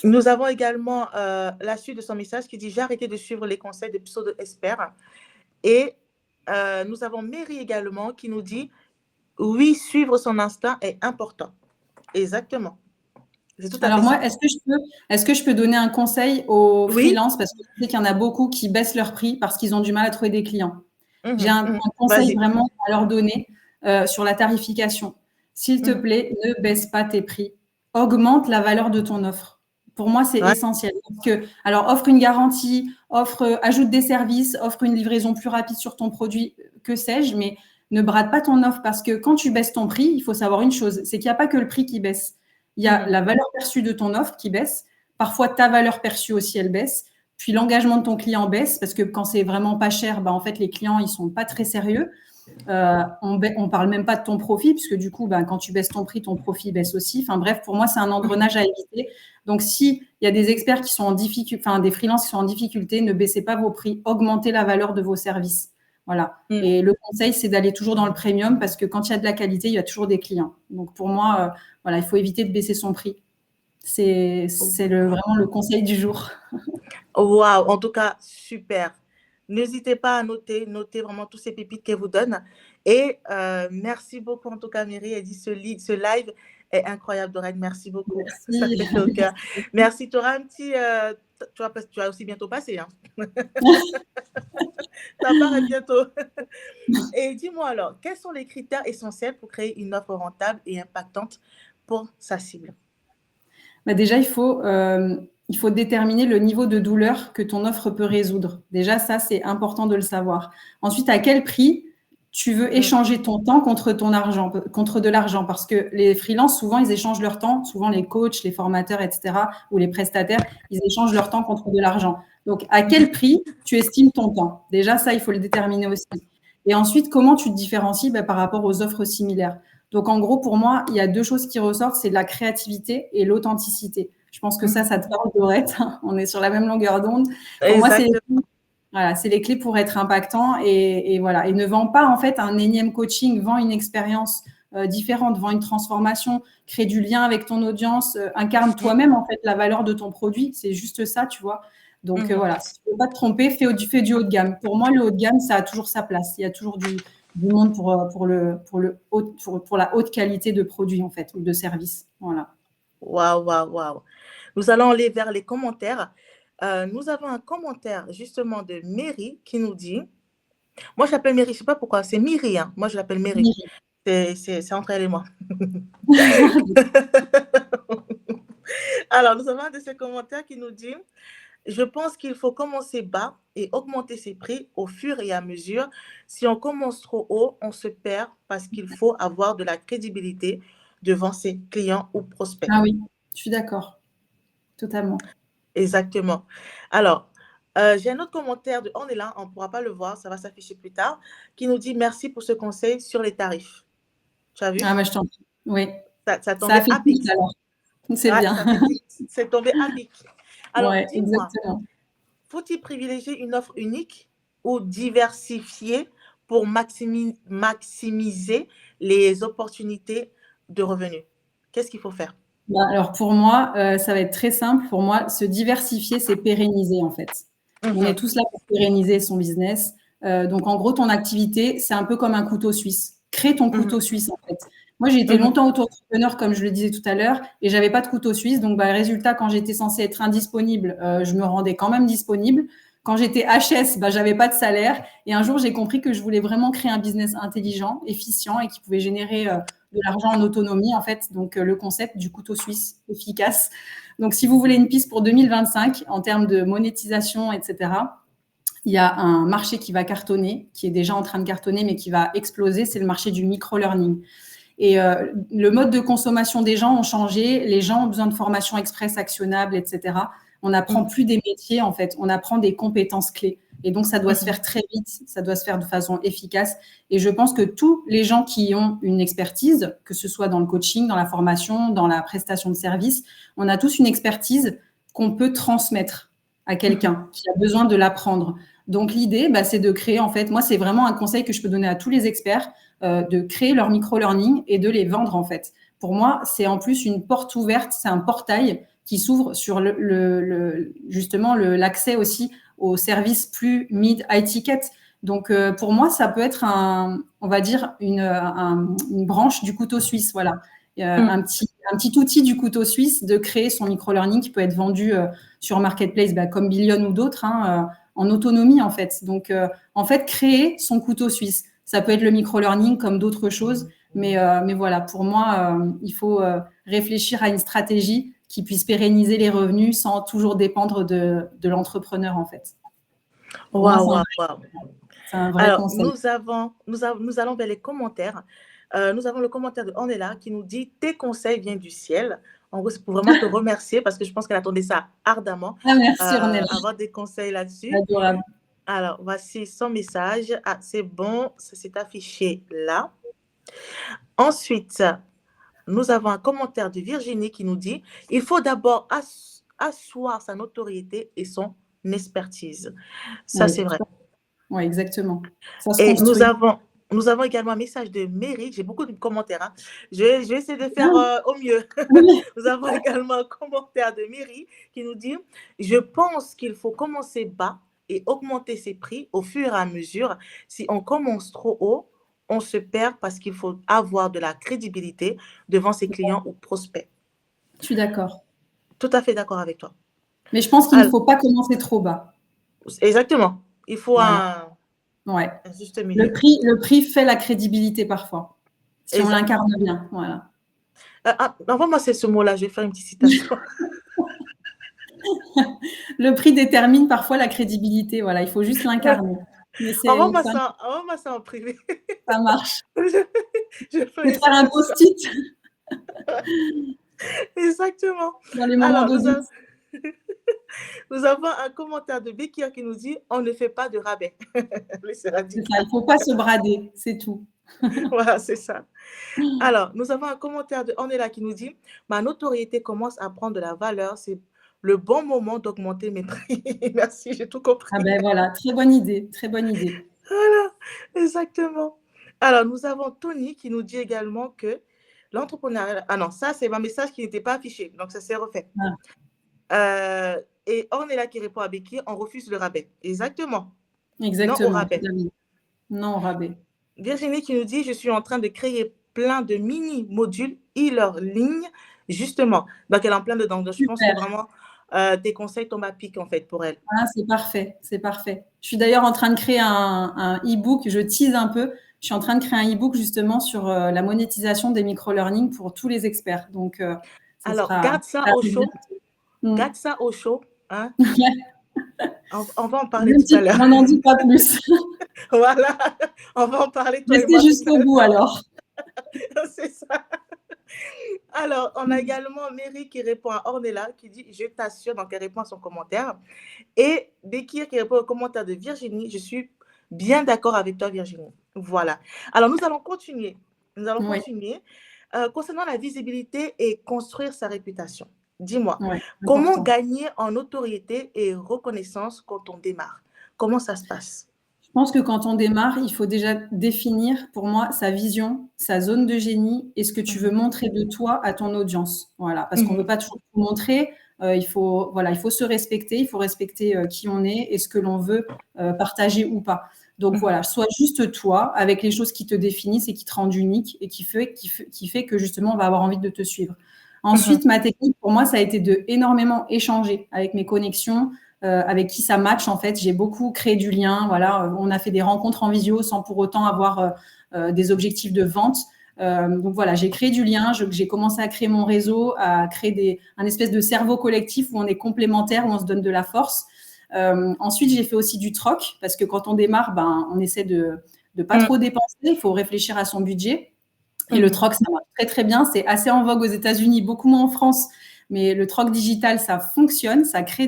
Nous avons également la suite de son message qui dit « J'ai arrêté de suivre les conseils des pseudo-experts. » Et nous avons Mary également qui nous dit « Oui, suivre son instinct est important. » Exactement. Alors moi, est-ce que je peux donner un conseil aux freelances, parce que je sais qu'il y en a beaucoup qui baissent leur prix parce qu'ils ont du mal à trouver des clients. J'ai un conseil vraiment à leur donner sur la tarification. S'il te plaît, ne baisse pas tes prix. Augmente la valeur de ton offre. Pour moi, c'est essentiel. Alors, offre une garantie, ajoute des services, offre une livraison plus rapide sur ton produit, que sais-je, mais ne brade pas ton offre parce que quand tu baisses ton prix, il faut savoir une chose, c'est qu'il n'y a pas que le prix qui baisse. Il y a la valeur perçue de ton offre qui baisse. Parfois, ta valeur perçue aussi, elle baisse. Puis, l'engagement de ton client baisse parce que quand c'est vraiment pas cher, en fait, les clients, ils sont pas très sérieux. On parle même pas de ton profit puisque du coup, quand tu baisses ton prix, ton profit baisse aussi. Enfin bref, pour moi, c'est un engrenage à éviter. Donc, s'il y a des experts qui sont en difficulté, des freelances qui sont en difficulté, ne baissez pas vos prix, augmentez la valeur de vos services. Voilà. Et le conseil, c'est d'aller toujours dans le premium parce que quand il y a de la qualité, il y a toujours des clients. Donc, pour moi, il faut éviter de baisser son prix. C'est vraiment le conseil du jour. Waouh, en tout cas, super. N'hésitez pas à noter vraiment tous ces pépites qu'elle vous donne. Et merci beaucoup, en tout cas, Mary. Elle dit ce live est incroyable, Doreen. Merci beaucoup. Merci. Ça fait chaud au cœur. Merci. Tu auras un petit... tu vas aussi bientôt passer. Hein. Ça paraît bientôt. Et dis-moi alors, quels sont les critères essentiels pour créer une offre rentable et impactante pour sa cible? Déjà, il faut déterminer le niveau de douleur que ton offre peut résoudre. Déjà, ça, c'est important de le savoir. Ensuite, à quel prix tu veux échanger ton temps contre de l'argent? Parce que les freelances, souvent, ils échangent leur temps. Souvent, les coachs, les formateurs, etc., ou les prestataires, ils échangent leur temps contre de l'argent. Donc, à quel prix tu estimes ton temps? Déjà, ça, il faut le déterminer aussi. Et ensuite, comment tu te différencies par rapport aux offres similaires? Donc, en gros, pour moi, il y a deux choses qui ressortent, c'est la créativité et l'authenticité. Je pense que ça te parle, Dorette. On est sur la même longueur d'onde. Pour moi, c'est les clés pour être impactant. Et voilà. Et ne vends pas, en fait, un énième coaching. Vends une expérience différente. Vends une transformation. Crée du lien avec ton audience. Incarne toi-même, en fait, la valeur de ton produit. C'est juste ça, tu vois. Donc, voilà. Si tu ne veux pas te tromper, fais du haut de gamme. Pour moi, le haut de gamme, ça a toujours sa place. Il y a toujours du monde pour la haute qualité de produit, en fait, ou de service. Voilà. Waouh. Nous allons aller vers les commentaires. Nous avons un commentaire justement de Mary qui nous dit, moi je l'appelle Mary, je ne sais pas pourquoi, c'est Miri, hein. Moi je l'appelle Mary. C'est entre elle et moi. Alors, nous avons un de ces commentaires qui nous dit, je pense qu'il faut commencer bas et augmenter ses prix au fur et à mesure. Si on commence trop haut, on se perd parce qu'il faut avoir de la crédibilité devant ses clients ou prospects. Ah oui, je suis d'accord. Totalement. Exactement. Alors, j'ai un autre commentaire de On est là, on ne pourra pas le voir, ça va s'afficher plus tard, qui nous dit merci pour ce conseil sur les tarifs. Tu as vu? Ah, je t'en prie. Oui. Ça tombé à pic. C'est bien. C'est tombé à pic. Alors, dis-moi, exactement. faut-il privilégier une offre unique ou diversifier pour maximiser les opportunités de revenus? Qu'est-ce qu'il faut faire? Alors pour moi, ça va être très simple. Pour moi, se diversifier, c'est pérenniser en fait. On est tous là pour pérenniser son business. Donc en gros, ton activité, c'est un peu comme un couteau suisse. Crée ton couteau suisse en fait. Moi, j'ai été longtemps auto-entrepreneur, comme je le disais tout à l'heure, et j'avais pas de couteau suisse. Donc, résultat, quand j'étais censée être indisponible, je me rendais quand même disponible. Quand j'étais HS, j'avais pas de salaire. Et un jour, j'ai compris que je voulais vraiment créer un business intelligent, efficient et qui pouvait générer de l'argent en autonomie, en fait. Donc, le concept du couteau suisse efficace. Donc, si vous voulez une piste pour 2025 en termes de monétisation, etc., il y a un marché qui va cartonner, qui est déjà en train de cartonner, mais qui va exploser. C'est le marché du micro-learning. Et le mode de consommation des gens ont changé. Les gens ont besoin de formations express, actionnables, etc. On n'apprend plus des métiers, en fait. On apprend des compétences clés. Et donc, ça doit se faire très vite. Ça doit se faire de façon efficace. Et je pense que tous les gens qui ont une expertise, que ce soit dans le coaching, dans la formation, dans la prestation de service, on a tous une expertise qu'on peut transmettre à quelqu'un qui a besoin de l'apprendre. Donc, l'idée, c'est de créer, en fait, moi, c'est vraiment un conseil que je peux donner à tous les experts, de créer leur micro-learning et de les vendre, en fait. Pour moi, c'est en plus une porte ouverte, c'est un portail qui s'ouvre sur justement l'accès aussi aux services plus mid-high ticket. Donc, pour moi, ça peut être on va dire, une branche du couteau suisse, voilà. Un petit outil du couteau suisse de créer son micro-learning qui peut être vendu sur Marketplace, comme Billion ou d'autres, en autonomie, en fait. Donc, en fait, créer son couteau suisse. Ça peut être le micro-learning comme d'autres choses, mais voilà, pour moi, il faut réfléchir à une stratégie qui puisse pérenniser les revenus sans toujours dépendre de l'entrepreneur, en fait. Waouh. C'est un vrai Alors, conseil. nous allons vers les commentaires. Nous avons le commentaire de Ornella qui nous dit « Tes conseils viennent du ciel ». En gros, c'est pour vraiment te remercier parce que je pense qu'elle attendait ça ardemment. Merci, Ornella. Avoir des conseils là-dessus. Adorable. Alors, voici son message. Ah, c'est bon, ça s'est affiché là. Ensuite, nous avons un commentaire de Virginie qui nous dit « Il faut d'abord asseoir sa notoriété et son expertise ». Ça, c'est vrai. Oui, exactement. Ça se Et construit. nous avons également un message de Mary. J'ai beaucoup de commentaires. Je vais essayer de faire au mieux. Nous avons également un commentaire de Mary qui nous dit « Je pense qu'il faut commencer bas et augmenter ses prix au fur et à mesure. Si on commence trop haut, on se perd parce qu'il faut avoir de la crédibilité devant ses clients ou prospects. » Je suis d'accord. Tout à fait d'accord avec toi. Mais je pense qu'il ne faut pas commencer trop bas. Exactement. Il faut un juste milieu. Le prix fait la crédibilité parfois, si on l'incarne bien. Voilà. Envoie-moi ce mot-là, je vais faire une petite citation. Le prix détermine parfois la crédibilité. Voilà, il faut juste l'incarner. Envoie-moi ça en privé. Ça marche. Je vais faire un post-it. Exactement. Dans les moments d'audit. Nous avons un commentaire de Bekir qui nous dit « On ne fait pas de rabais ». C'est ça, il ne faut pas se brader, c'est tout. Voilà, c'est ça. Alors, nous avons un commentaire de Ornella qui nous dit « Ma notoriété commence à prendre de la valeur. C'est le bon moment d'augmenter mes prix. » Merci, j'ai tout compris. Ah ben voilà, très bonne idée, très bonne idée. Voilà, exactement. Alors, nous avons Tony qui nous dit également que l'entrepreneuriat… Ah non, ça, c'est un message qui n'était pas affiché, donc ça s'est refait. Et Ornella qui répond à Becky, on refuse le rabais. Exactement. Exactement. Non au rabais. Non au rabais. Virginie qui nous dit, je suis en train de créer plein de mini-modules e-learning, justement. Donc, elle est en plein dedans. Donc, je pense que vraiment, tes conseils tombent à pic, en fait, pour elle. Ah, c'est parfait, c'est parfait. Je suis d'ailleurs en train de créer un e-book, je tease un peu. Je suis en train de créer un e-book, justement, sur la monétisation des micro-learning pour tous les experts. Donc, alors, garde ça au chaud. Garde ça au chaud. Hein. On va en parler tout à l'heure. On n'en dit pas plus. Voilà, on va en parler. Restez jusqu'au bout, alors. C'est ça. Alors, on a également Mary qui répond à Ornella, qui dit « Je t'assure », donc elle répond à son commentaire. Et Bekir qui répond au commentaire de Virginie, « Je suis bien d'accord avec toi, Virginie. » Voilà. Alors, nous allons continuer. Concernant la visibilité et construire sa réputation. Dis-moi, comment gagner en notoriété et reconnaissance quand on démarre? Comment ça se passe? pense que quand on démarre, il faut déjà définir, pour moi, sa vision, sa zone de génie et ce que tu veux Mhm. montrer de toi à ton audience. Voilà, parce qu'on ne veut Mhm. pas toujours tout montrer. Voilà, il faut se respecter, il faut respecter qui on est et ce que l'on veut partager ou pas. Donc Mhm. voilà, sois juste toi avec les choses qui te définissent et qui te rendent unique et qui fait que justement on va avoir envie de te suivre. Mhm. Ensuite, ma technique pour moi, ça a été de énormément échanger avec mes connexions, avec qui ça match en fait. J'ai beaucoup créé du lien. Voilà, on a fait des rencontres en visio sans pour autant avoir des objectifs de vente. Donc voilà, j'ai créé du lien, j'ai commencé à créer mon réseau, à créer un espèce de cerveau collectif où on est complémentaires, où on se donne de la force. Ensuite, j'ai fait aussi du troc parce que quand on démarre, ben, on essaie de pas trop dépenser. Il faut réfléchir à son budget. Et le Mhm. troc, ça marche très très bien. C'est assez en vogue aux États-Unis, beaucoup moins en France. Mais le troc digital, ça fonctionne, ça crée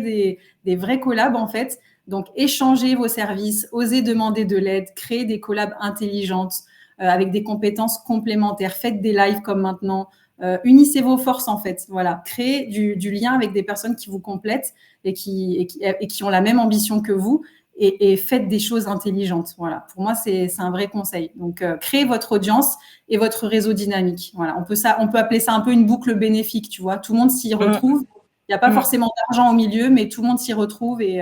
des vrais collabs en fait. Donc, échangez vos services, osez demander de l'aide, créez des collabs intelligentes avec des compétences complémentaires. Faites des lives comme maintenant. Unissez vos forces en fait. Voilà, créez du lien avec des personnes qui vous complètent et qui ont la même ambition que vous et faites des choses intelligentes. Voilà, pour moi, c'est un vrai conseil. Donc, créez votre audience et votre réseau dynamique. Voilà, on peut appeler ça un peu une boucle bénéfique, tu vois. Tout le monde s'y Mhm. retrouve. Il n'y a pas Mhm. forcément d'argent au milieu, mais tout le monde s'y retrouve et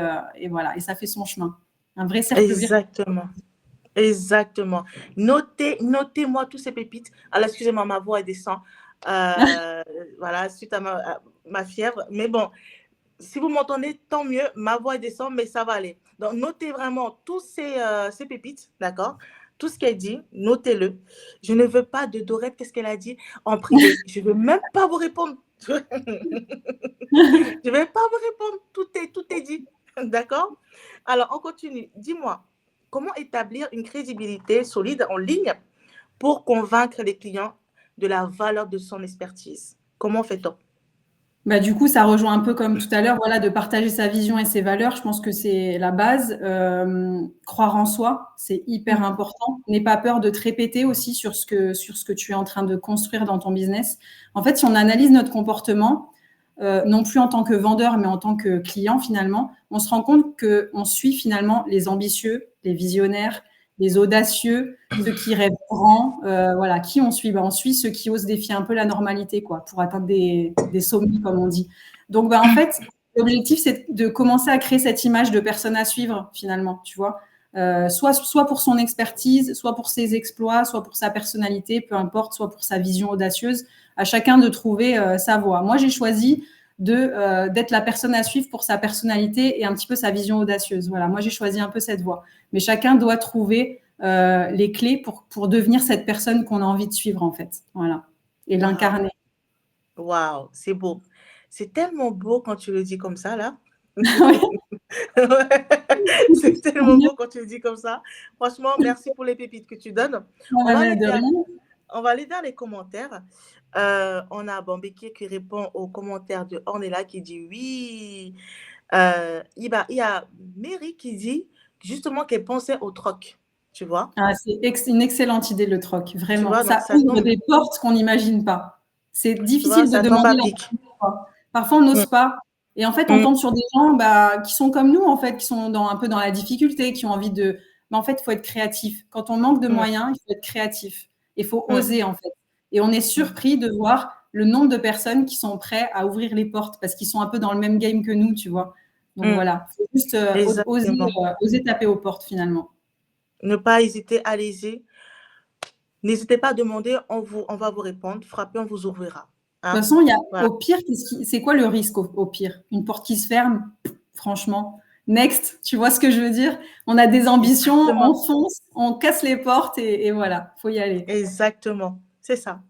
voilà, et ça fait son chemin. Un vrai cercle virtueux. Exactement. Exactement. Notez-moi tous ces pépites. Alors, excusez-moi, ma voix elle descend. Euh, voilà, suite à ma fièvre. Mais bon, si vous m'entendez, tant mieux. Ma voix elle descend, mais ça va aller. Donc, notez vraiment tous ces pépites, d'accord? Tout ce qu'elle dit, notez-le. Je ne veux pas de Dorette, qu'est-ce qu'elle a dit en privé. Je ne veux même pas vous répondre. Je ne vais pas vous répondre. Tout est dit. D'accord? Alors, on continue. Dis-moi, comment établir une crédibilité solide en ligne pour convaincre les clients de la valeur de son expertise? Comment fait-on? Bah, du coup, ça rejoint un peu comme tout à l'heure, voilà, de partager sa vision et ses valeurs. Je pense que c'est la base. Croire en soi, c'est hyper Mhm. important. N'aie pas peur de te répéter aussi sur ce que tu es en train de construire dans ton business. En fait, si on analyse notre comportement, non plus en tant que vendeur, mais en tant que client finalement, on se rend compte qu'on suit finalement les ambitieux, les visionnaires, les audacieux, ceux qui rêvent grand. Voilà, qui on suit? Ben, on suit ceux qui osent défier un peu la normalité, quoi, pour atteindre des sommets, comme on dit. Donc, ben, en fait, l'objectif, c'est de commencer à créer cette image de personne à suivre, finalement, tu vois. Soit pour son expertise, soit pour ses exploits, soit pour sa personnalité, peu importe, soit pour sa vision audacieuse. À chacun de trouver sa voie. Moi, j'ai choisi d'être la personne à suivre pour sa personnalité et un petit peu sa vision audacieuse. Voilà, moi, j'ai choisi un peu cette voie. Mais chacun doit trouver les clés pour devenir cette personne qu'on a envie de suivre, en fait. Voilà. Et Waouh, l'incarner. waouh, c'est beau. C'est tellement beau quand tu le dis comme ça, là. C'est tellement beau quand tu le dis comme ça. Franchement, merci pour les pépites que tu donnes. On va aller De vers, rien. on va aller vers les commentaires. On a Bambiki qui répond aux commentaires de Ornella qui dit oui. Il y a Mary qui dit justement qu'elle pensait au troc. Tu vois? Ah, c'est une excellente idée, le troc, Tu vraiment. vois, donc Ça ouvre des portes qu'on n'imagine pas. C'est tu vois, difficile de ça tombe demander à la pic. première fois. Parfois, on n'ose Mm, pas. Et en fait, on mm, tombe sur des gens bah, qui sont comme nous, en fait, qui sont un peu dans la difficulté, qui ont envie de. Mais en fait, il faut être créatif. Quand on manque de mm, moyens, il faut être créatif. Il faut mm, oser, en fait. Et on est mm, surpris de voir le nombre de personnes qui sont prêtes à ouvrir les portes parce qu'ils sont un peu dans le même game que nous, tu vois. Donc mm. voilà, il faut juste Exactement. oser taper aux portes, finalement. Ne pas hésiter, allez-y. N'hésitez pas à demander, on va vous répondre. Frappez, on vous ouvrira. De Hein? toute façon, Voilà. au pire, c'est quoi le risque au pire? Une porte qui se ferme, franchement. Next, tu vois ce que je veux dire? On a des ambitions, on Exactement. fonce, on casse les portes et voilà, faut y aller. Exactement. C'est ça.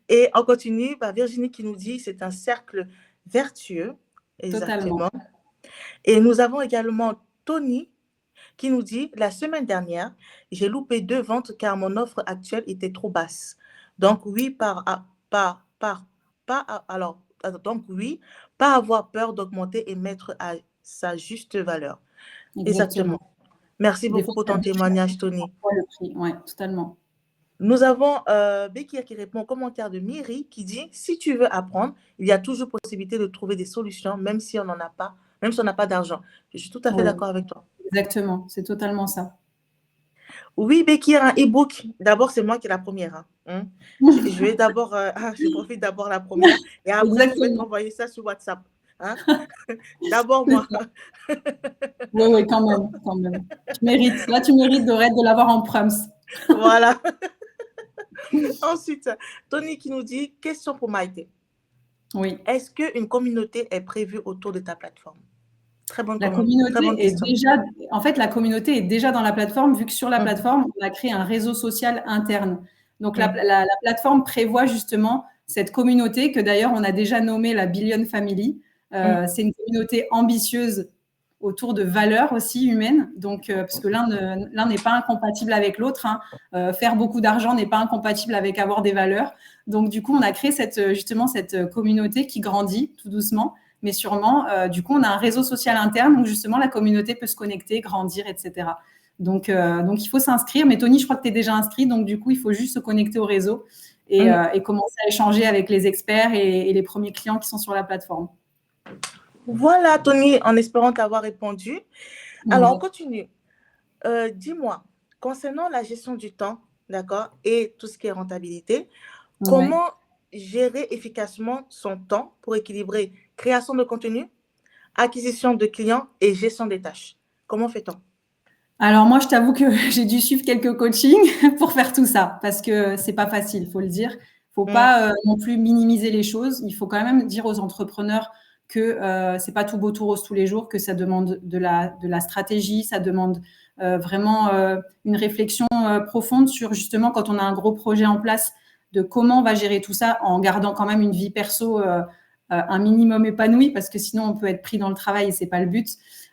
Et on continue. Bah, Virginie qui nous dit c'est un cercle vertueux. Totalement. Exactement. Et nous avons également Tony qui nous dit la semaine dernière, j'ai loupé 2 ventes car mon offre actuelle était trop basse. Donc, oui, donc oui, pas avoir peur d'augmenter et mettre à sa juste valeur. Exactement. Exactement. Merci Des beaucoup fois, pour ça ton déchire témoignage, Tony. parfois le prix. Ouais, totalement. Nous avons Bekir qui répond au commentaire de Miri qui dit si tu veux apprendre, il y a toujours possibilité de trouver des solutions, même si on n'en a pas, même si on n'a pas d'argent. Je suis tout à fait Oui, d'accord avec toi. exactement. C'est totalement ça. Oui, Becky, un e-book. D'abord, c'est moi qui est la première, hein. Je vais d'abord, je profite d'abord la première et après, je vais Exactement, t'envoyer ça sur WhatsApp, hein. D'abord, c'est moi. ça. Oui, oui, quand même, quand même. Tu mérites. Là, tu mérites de l'avoir en prums. Voilà. Ensuite, Tony qui nous dit, question pour Maïté. Oui. Est-ce qu'une communauté est prévue autour de ta plateforme? La Très bonne communauté est question. déjà, en fait, la communauté est déjà dans la plateforme, vu que sur la Mhm, plateforme, on a créé un réseau social interne. Donc, mhm, la plateforme prévoit justement cette communauté que d'ailleurs, on a déjà nommée la Billion Family. mhm. C'est une communauté ambitieuse autour de valeurs aussi humaines. Donc, parce que l'un n'est pas incompatible avec l'autre, hein. Faire beaucoup d'argent n'est pas incompatible avec avoir des valeurs. Donc, du coup, on a créé justement cette communauté qui grandit tout doucement mais sûrement, du coup, on a un réseau social interne où justement la communauté peut se connecter, grandir, etc. Donc il faut s'inscrire. Mais Tony, je crois que tu es déjà inscrit, donc du coup, il faut juste se connecter au réseau et commencer à échanger avec les experts et les premiers clients qui sont sur la plateforme. Voilà, Tony, en espérant t'avoir répondu. Alors, on Ouais. continue. Dis-moi, concernant la gestion du temps, d'accord, et tout ce qui est rentabilité, Ouais. comment gérer efficacement son temps pour équilibrer création de contenu, acquisition de clients et gestion des tâches? Comment fait-on? Alors moi, je t'avoue que j'ai dû suivre quelques coachings pour faire tout ça parce que c'est pas facile, faut le dire. Faut Mm, pas non plus minimiser les choses. Il faut quand même dire aux entrepreneurs que c'est pas tout beau tout rose tous les jours, que ça demande de la stratégie, ça demande vraiment une réflexion profonde sur justement quand on a un gros projet en place, de comment on va gérer tout ça en gardant quand même une vie perso un minimum épanouie parce que sinon on peut être pris dans le travail et c'est pas le but.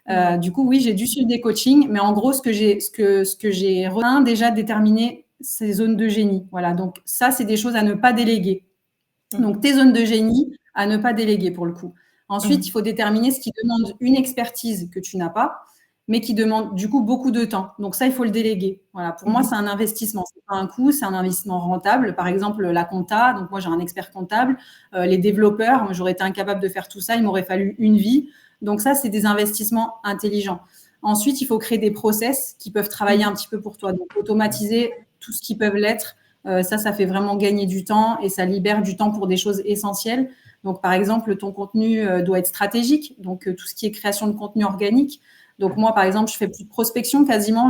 mm, Du coup, oui, j'ai dû suivre des coachings, mais en gros, ce que j'ai déjà déterminé ces zones de génie. Voilà, donc ça, c'est des choses à ne pas déléguer. mm, Donc, tes zones de génie à ne pas déléguer pour le coup. Ensuite, il mm, faut déterminer ce qui demande une expertise que tu n'as pas, mais qui demande du coup beaucoup de temps. Donc ça, il faut le déléguer. Voilà, pour moi, mm, c'est un investissement. C'est pas un coût, c'est un investissement rentable. Par exemple, la compta. Donc moi, j'ai un expert comptable. Les développeurs, moi, j'aurais été incapable de faire tout ça. Il m'aurait fallu une vie. Donc ça, c'est des investissements intelligents. Ensuite, il faut créer des process qui peuvent travailler mm. un petit peu pour toi. Donc automatiser tout ce qui peut l'être. Ça fait vraiment gagner du temps et ça libère du temps pour des choses essentielles. Donc, par exemple, ton contenu doit être stratégique, donc tout ce qui est création de contenu organique. Donc, moi, par exemple, je fais plus de prospection quasiment.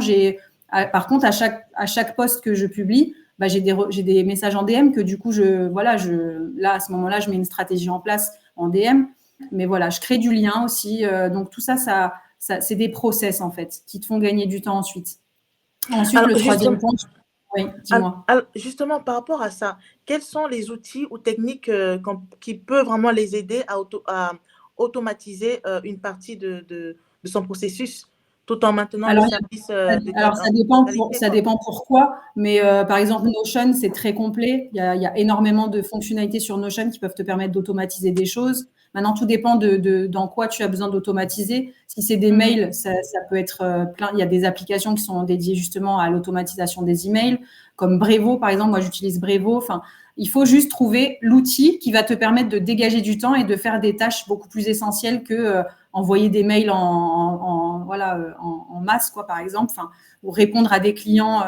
Par contre, à chaque post que je publie, bah, j'ai des messages en DM que du coup, là, à ce moment-là, je mets une stratégie en place en DM. Mais voilà, je crée du lien aussi. Donc, tout ça, c'est des process en fait qui te font gagner du temps ensuite. Ensuite, Alors, le troisième justement, point, oui, dis-moi. justement, par rapport à ça, quels sont les outils ou techniques qui peuvent vraiment les aider à automatiser une partie de son processus tout en maintenant le Alors, service Alors, de qualité, ça quoi. dépend pourquoi, mais par exemple, Notion, c'est très complet. Il y a énormément de fonctionnalités sur Notion qui peuvent te permettre d'automatiser des choses. Maintenant, tout dépend dans quoi tu as besoin d'automatiser. Si c'est des Mhm, mails, ça peut être plein. Il y a des applications qui sont dédiées justement à l'automatisation des emails, comme Brevo, par exemple. Moi, j'utilise Brevo. Enfin, il faut juste trouver l'outil qui va te permettre de dégager du temps et de faire des tâches beaucoup plus essentielles que envoyer des mails en masse, quoi, par exemple, enfin, ou répondre à des clients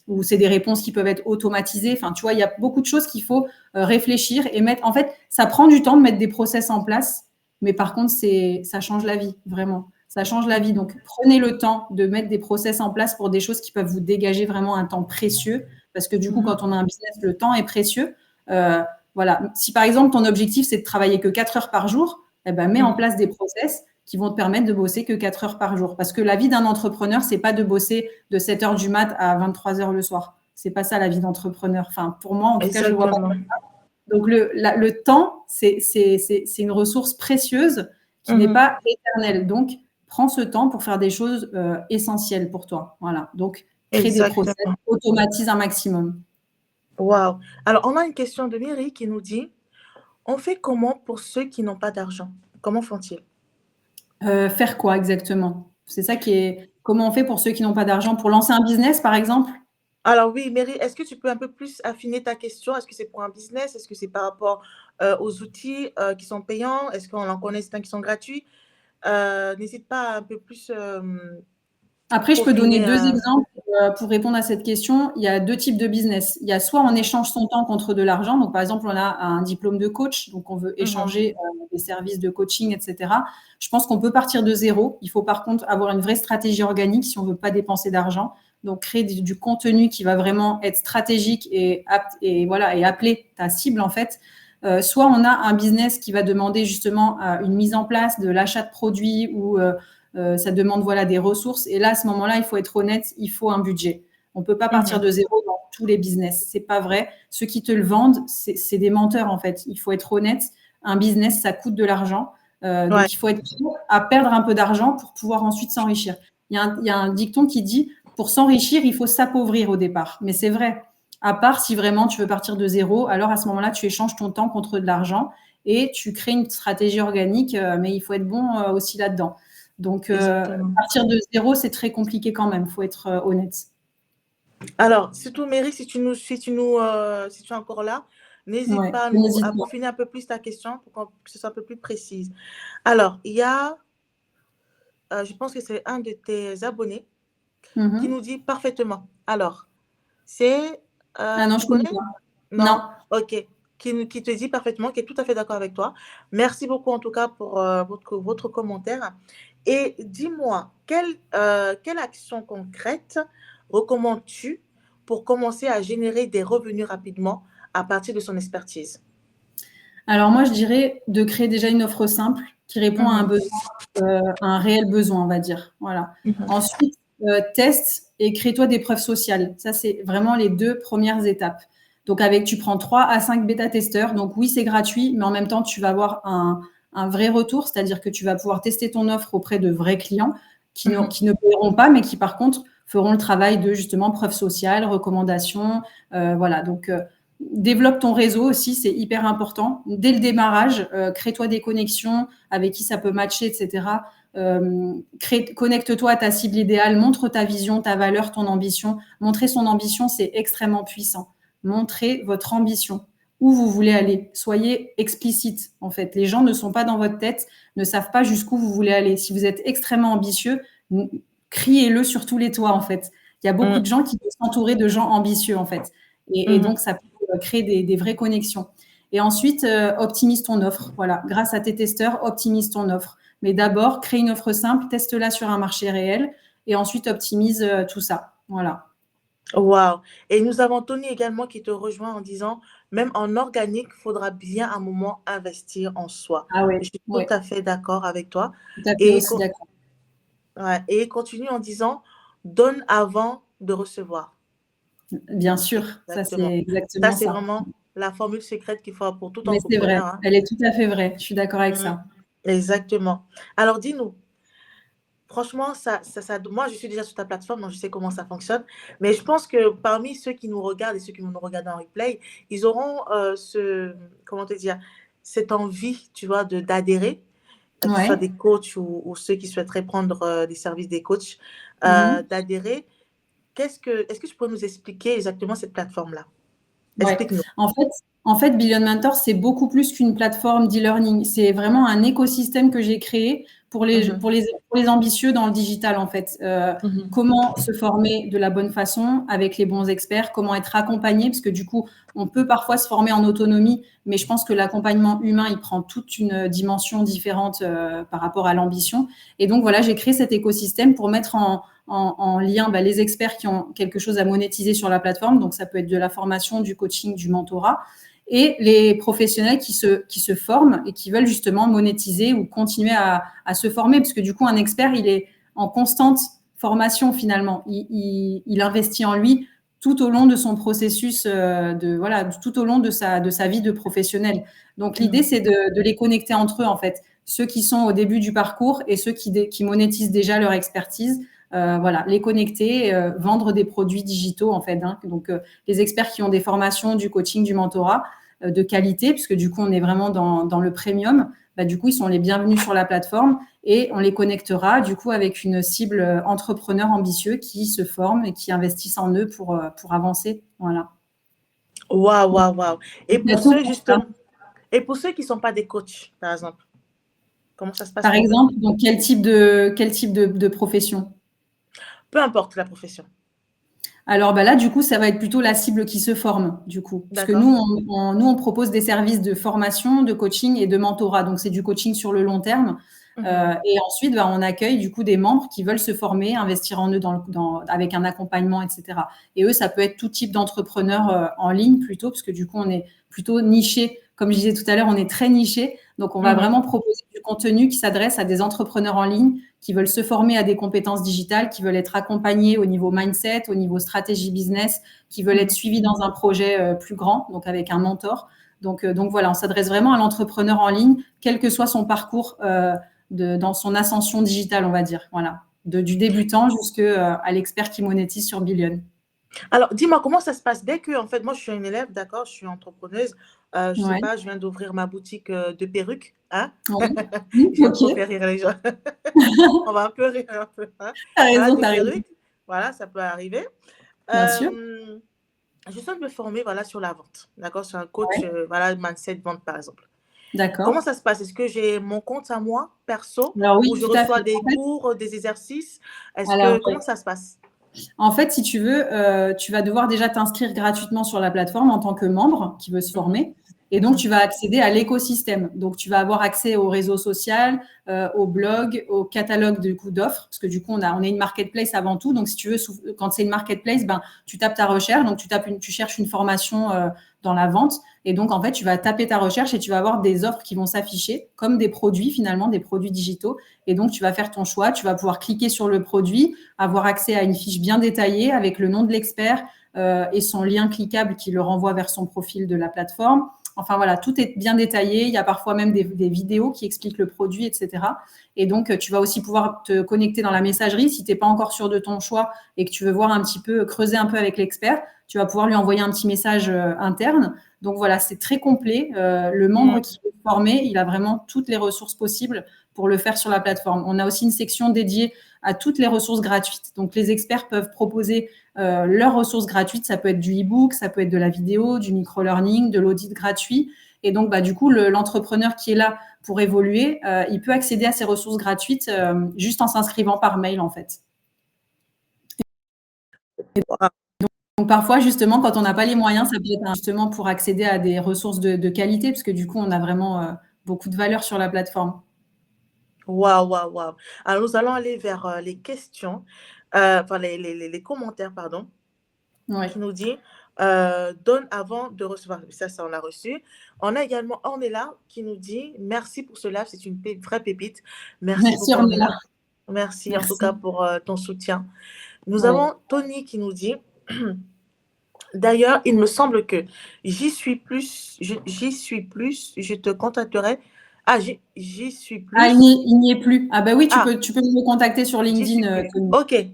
où c'est des réponses qui peuvent être automatisées. Enfin, tu vois, il y a beaucoup de choses qu'il faut réfléchir et mettre. En fait, ça prend du temps de mettre des process en place, mais par contre, ça change la vie, vraiment. Ça change la vie. Donc, prenez le temps de mettre des process en place pour des choses qui peuvent vous dégager vraiment un temps précieux. Parce que du coup, mhm. quand on a un business, le temps est précieux. Voilà. Si par exemple, ton objectif, c'est de travailler que 4 heures par jour, eh ben, mets en Mhm. place des process qui vont te permettre de bosser que 4 heures par jour. Parce que la vie d'un entrepreneur, c'est pas de bosser de 7 heures du mat à 23 heures le soir. C'est pas ça la vie d'entrepreneur. Enfin, pour moi, en tout cas, je le vois pas. Exactement. Donc, le temps, c'est une ressource précieuse qui n'est Mhm. pas éternelle. Donc, prends ce temps pour faire des choses essentielles pour toi. Voilà. Donc, crée des process, Exactement. automatise un maximum. Waouh. Alors, on a une question de Miri qui nous dit, on fait comment pour ceux qui n'ont pas d'argent? Comment font-ils? Faire quoi exactement? C'est ça qui est. Comment on fait pour ceux qui n'ont pas d'argent pour lancer un business, par exemple? Alors oui, Mary, est-ce que tu peux un peu plus affiner ta question? Est-ce que c'est pour un business? Est-ce que c'est par rapport aux outils qui sont payants? Est-ce qu'on en connaît certains qui sont gratuits? N'hésite pas à un peu plus Après, je peux donner Peaufiner, 2 exemples, pour répondre à cette question. Il y a 2 types de business. Il y a soit on échange son temps contre de l'argent. Donc, par exemple, on a un diplôme de coach, donc on veut mhm, échanger, des services de coaching et cetera. Je pense qu'on peut partir de 0. Il faut par contre avoir une vraie stratégie organique si on veut pas dépenser d'argent. Donc, créer du contenu qui va vraiment être stratégique et apte et voilà et appeler ta cible, en fait. Soit on a un business qui va demander justement, une mise en place de l'achat de produits ou, ça demande voilà, des ressources. Et là, à ce moment-là, il faut être honnête, il faut un budget. On ne peut pas partir mhm. de 0 dans tous les business. Ce n'est pas vrai. Ceux qui te le vendent, c'est des menteurs, en fait. Il faut être honnête. Un business, ça coûte de l'argent. Ouais. Donc, il faut être prêt à perdre un peu d'argent pour pouvoir ensuite s'enrichir. Il y a un dicton qui dit, pour s'enrichir, il faut s'appauvrir au départ. Mais c'est vrai. À part si vraiment tu veux partir de 0, alors à ce moment-là, tu échanges ton temps contre de l'argent et tu crées une stratégie organique, mais il faut être bon, aussi là-dedans. Donc, Exactement. partir de 0, c'est très compliqué quand même, il faut être, honnête. Alors, surtout, Mary, si tu es encore là, n'hésite Ouais, pas n'hésite à pas. peaufiner un peu plus ta question pour que ce soit un peu plus précise. Alors, il y a, je pense que c'est un de tes abonnés qui Mmh. nous dit parfaitement. Alors, c'est, Ah non, tu je connais connais? pas. Non. Non? Ok. Qui te dit parfaitement, qui est tout à fait d'accord avec toi. Merci beaucoup en tout cas pour votre commentaire. Et dis-moi, quelle action concrète recommandes-tu pour commencer à générer des revenus rapidement à partir de son expertise? Alors moi, je dirais de créer déjà une offre simple qui répond à un Mhm, besoin, à un réel besoin, on va dire. Voilà. mhm, Ensuite, teste et crée-toi des preuves sociales. Ça, c'est vraiment les 2 premières étapes. Donc tu prends 3 à 5 bêta-testeurs. Donc oui, c'est gratuit, mais en même temps, tu vas avoir un vrai retour, c'est-à-dire que tu vas pouvoir tester ton offre auprès de vrais clients mhm, qui ne paieront pas, mais qui par contre feront le travail de justement preuve sociale, recommandation. Voilà. Donc, développe ton réseau aussi, c'est hyper important. Dès le démarrage, crée-toi des connexions avec qui ça peut matcher, etc. Connecte-toi à ta cible idéale, montre ta vision, ta valeur, ton ambition. Montrer son ambition, c'est extrêmement puissant. Montrez votre ambition, où vous voulez aller. Soyez explicite, en fait. Les gens ne sont pas dans votre tête, ne savent pas jusqu'où vous voulez aller. Si vous êtes extrêmement ambitieux, criez-le sur tous les toits, en fait. Il y a beaucoup mhm, de gens qui veulent s'entourer de gens ambitieux, en fait. Et mhm. donc, ça peut créer des vraies connexions. Et ensuite, optimise ton offre. Voilà, grâce à tes testeurs, optimise ton offre. Mais d'abord, crée une offre simple, teste-la sur un marché réel et ensuite optimise tout ça. Voilà. Wow. Et nous avons Tony également qui te rejoint en disant, même en organique, il faudra bien un moment investir en soi. Ah Je ouais, suis tout ouais, à fait d'accord avec toi. tout à fait Et, aussi d'accord. ouais, et il continue en disant, donne avant de recevoir. Bien sûr, ça Exactement. c'est Ça, exactement c'est ça. vraiment la formule secrète qu'il faut pour tout Mais c'est vrai, entrepreneur, hein. elle est tout à fait vraie. Je suis d'accord avec Mhm. ça. Exactement. Alors, dis-nous, franchement, moi, je suis déjà sur ta plateforme, donc je sais comment ça fonctionne. Mais je pense que parmi ceux qui nous regardent et ceux qui vont nous regarder en replay, ils auront comment te dire, cette envie, tu vois, d'adhérer, que ce soit Ouais. des coachs ou ceux qui souhaiteraient prendre les services des coachs, Mhm. d'adhérer. Est-ce que tu peux nous expliquer exactement cette plateforme-là? Ouais. Explique-nous. En fait, Billion Mentor, c'est beaucoup plus qu'une plateforme d'e-learning. C'est vraiment un écosystème que j'ai créé Mhm, pour les ambitieux dans le digital, en fait. mhm, Comment se former de la bonne façon avec les bons experts, comment être accompagné, parce que du coup, on peut parfois se former en autonomie, mais je pense que l'accompagnement humain, il prend toute une dimension différente par rapport à l'ambition. Et donc, voilà, j'ai créé cet écosystème pour mettre en lien les experts qui ont quelque chose à monétiser sur la plateforme. Donc, ça peut être de la formation, du coaching, du mentorat. Et les professionnels qui se forment et qui veulent justement monétiser ou continuer à se former. Parce que du coup, un expert, il est en constante formation finalement. Il investit en lui tout au long de son processus, tout au long de sa vie de professionnel. Donc, l'idée, mhm. c'est de les connecter entre eux, en fait. Ceux qui sont au début du parcours et ceux qui monétisent déjà leur expertise voilà, les connecter, vendre des produits digitaux en fait. Hein. Donc, les experts qui ont des formations, du coaching, du mentorat de qualité, puisque du coup, on est vraiment dans le premium. Bah, du coup, ils sont les bienvenus sur la plateforme et on les connectera du coup avec une cible entrepreneur ambitieux qui se forment et qui investissent en eux pour avancer. Voilà. Waouh, waouh, waouh. Et Donc, il y pour a tout ceux, pour ça. justement, et pour ceux qui ne sont pas des coachs, par exemple, comment ça se passe Par pour eux? exemple, donc quel type de profession? Peu importe la profession. Alors bah là, du coup, ça va être plutôt la cible qui se forme, du coup. Parce que D'accord. nous, on propose des services de formation, de coaching et de mentorat. Donc, c'est du coaching sur le long terme. Et ensuite, bah, on accueille du coup des membres qui veulent se former, investir en eux avec un accompagnement, etc. Et eux, ça peut être tout type d'entrepreneurs en ligne plutôt, parce que du coup, on est plutôt niché. Comme je disais tout à l'heure, on est très niché. Donc, on va vraiment proposer du contenu qui s'adresse à des entrepreneurs en ligne qui veulent se former à des compétences digitales, qui veulent être accompagnés au niveau mindset, au niveau stratégie business, qui veulent être suivis dans un projet plus grand, donc avec un mentor. Donc voilà, on s'adresse vraiment à l'entrepreneur en ligne, quel que soit son parcours dans son ascension digitale, on va dire. Voilà, du débutant jusqu'à l'expert qui monétise sur Billion. Alors, dis-moi, comment ça se passe dès que, en fait, moi, je suis une élève, d'accord, je suis entrepreneuse, je sais Ouais. pas, je viens d'ouvrir ma boutique de perruques, hein? Oui. J'aime trop Ok. faire rire les gens. On va un peu rire, un peu, hein? T'as Voilà, raison, de t'as raison. perruques, voilà, ça peut arriver. Bien sûr. Je souhaite me former, voilà, sur la vente, d'accord, sur un coach, Ouais. voilà, mindset vente, par exemple. Comment D'accord. ça se passe? Est-ce que j'ai mon compte à moi, perso, Alors ou oui, je tout à fait. reçois des cours, des exercices? Alors, Comment ça se passe? en fait, si tu veux, tu vas devoir déjà t'inscrire gratuitement sur la plateforme en tant que membre qui veut se former. Et donc, tu vas accéder à l'écosystème. Donc, tu vas avoir accès au réseau social, au blog, au catalogue du coup d'offres, parce que du coup, on est une marketplace avant tout. Donc, si tu veux, quand c'est une marketplace, ben, tu tapes ta recherche. Donc, tu cherches une formation dans la vente. Et donc, en fait, tu vas taper ta recherche et tu vas avoir des offres qui vont s'afficher comme des produits, finalement, des produits digitaux. Et donc, tu vas faire ton choix. Tu vas pouvoir cliquer sur le produit, avoir accès à une fiche bien détaillée avec le nom de l'expert et son lien cliquable qui le renvoie vers son profil de la plateforme. Enfin voilà, tout est bien détaillé. Il y a parfois même des vidéos qui expliquent le produit, etc. Et donc, tu vas aussi pouvoir te connecter dans la messagerie si tu n'es pas encore sûr de ton choix et que tu veux voir un petit peu, creuser un peu avec l'expert. Tu vas pouvoir lui envoyer un petit message interne. Donc voilà, c'est très complet. Le membre qui est formé, il a vraiment toutes les ressources possibles pour le faire sur la plateforme. On a aussi une section dédiée à toutes les ressources gratuites. Donc, les experts peuvent proposer leurs ressources gratuites. Ça peut être du e-book, ça peut être de la vidéo, du micro-learning, de l'audit gratuit. Et donc, bah, du coup, l'entrepreneur qui est là pour évoluer, il peut accéder à ces ressources gratuites juste en s'inscrivant par mail, en fait. Donc, parfois, justement, quand on n'a pas les moyens, ça peut être justement pour accéder à des ressources de qualité, parce que du coup, on a vraiment beaucoup de valeur sur la plateforme. Waouh, waouh, waouh. Alors, nous allons aller vers les questions, enfin les commentaires, pardon, Ouais. qui nous dit donne avant de recevoir. Ça, on l'a reçu. On a également Ornella qui nous dit merci pour cela, c'est une vraie pépite. Merci Merci, beaucoup, Ornella. Ornella. Merci en tout Merci. cas pour ton soutien. Nous Ouais. avons Tony qui nous dit d'ailleurs, il me semble que j'y suis plus, je te contacterai. Ah, j'y suis Ah, plus. il n'y est plus. Ah bah oui, tu Ah, peux me contacter sur j'y suis LinkedIn, plus. Tony. OK.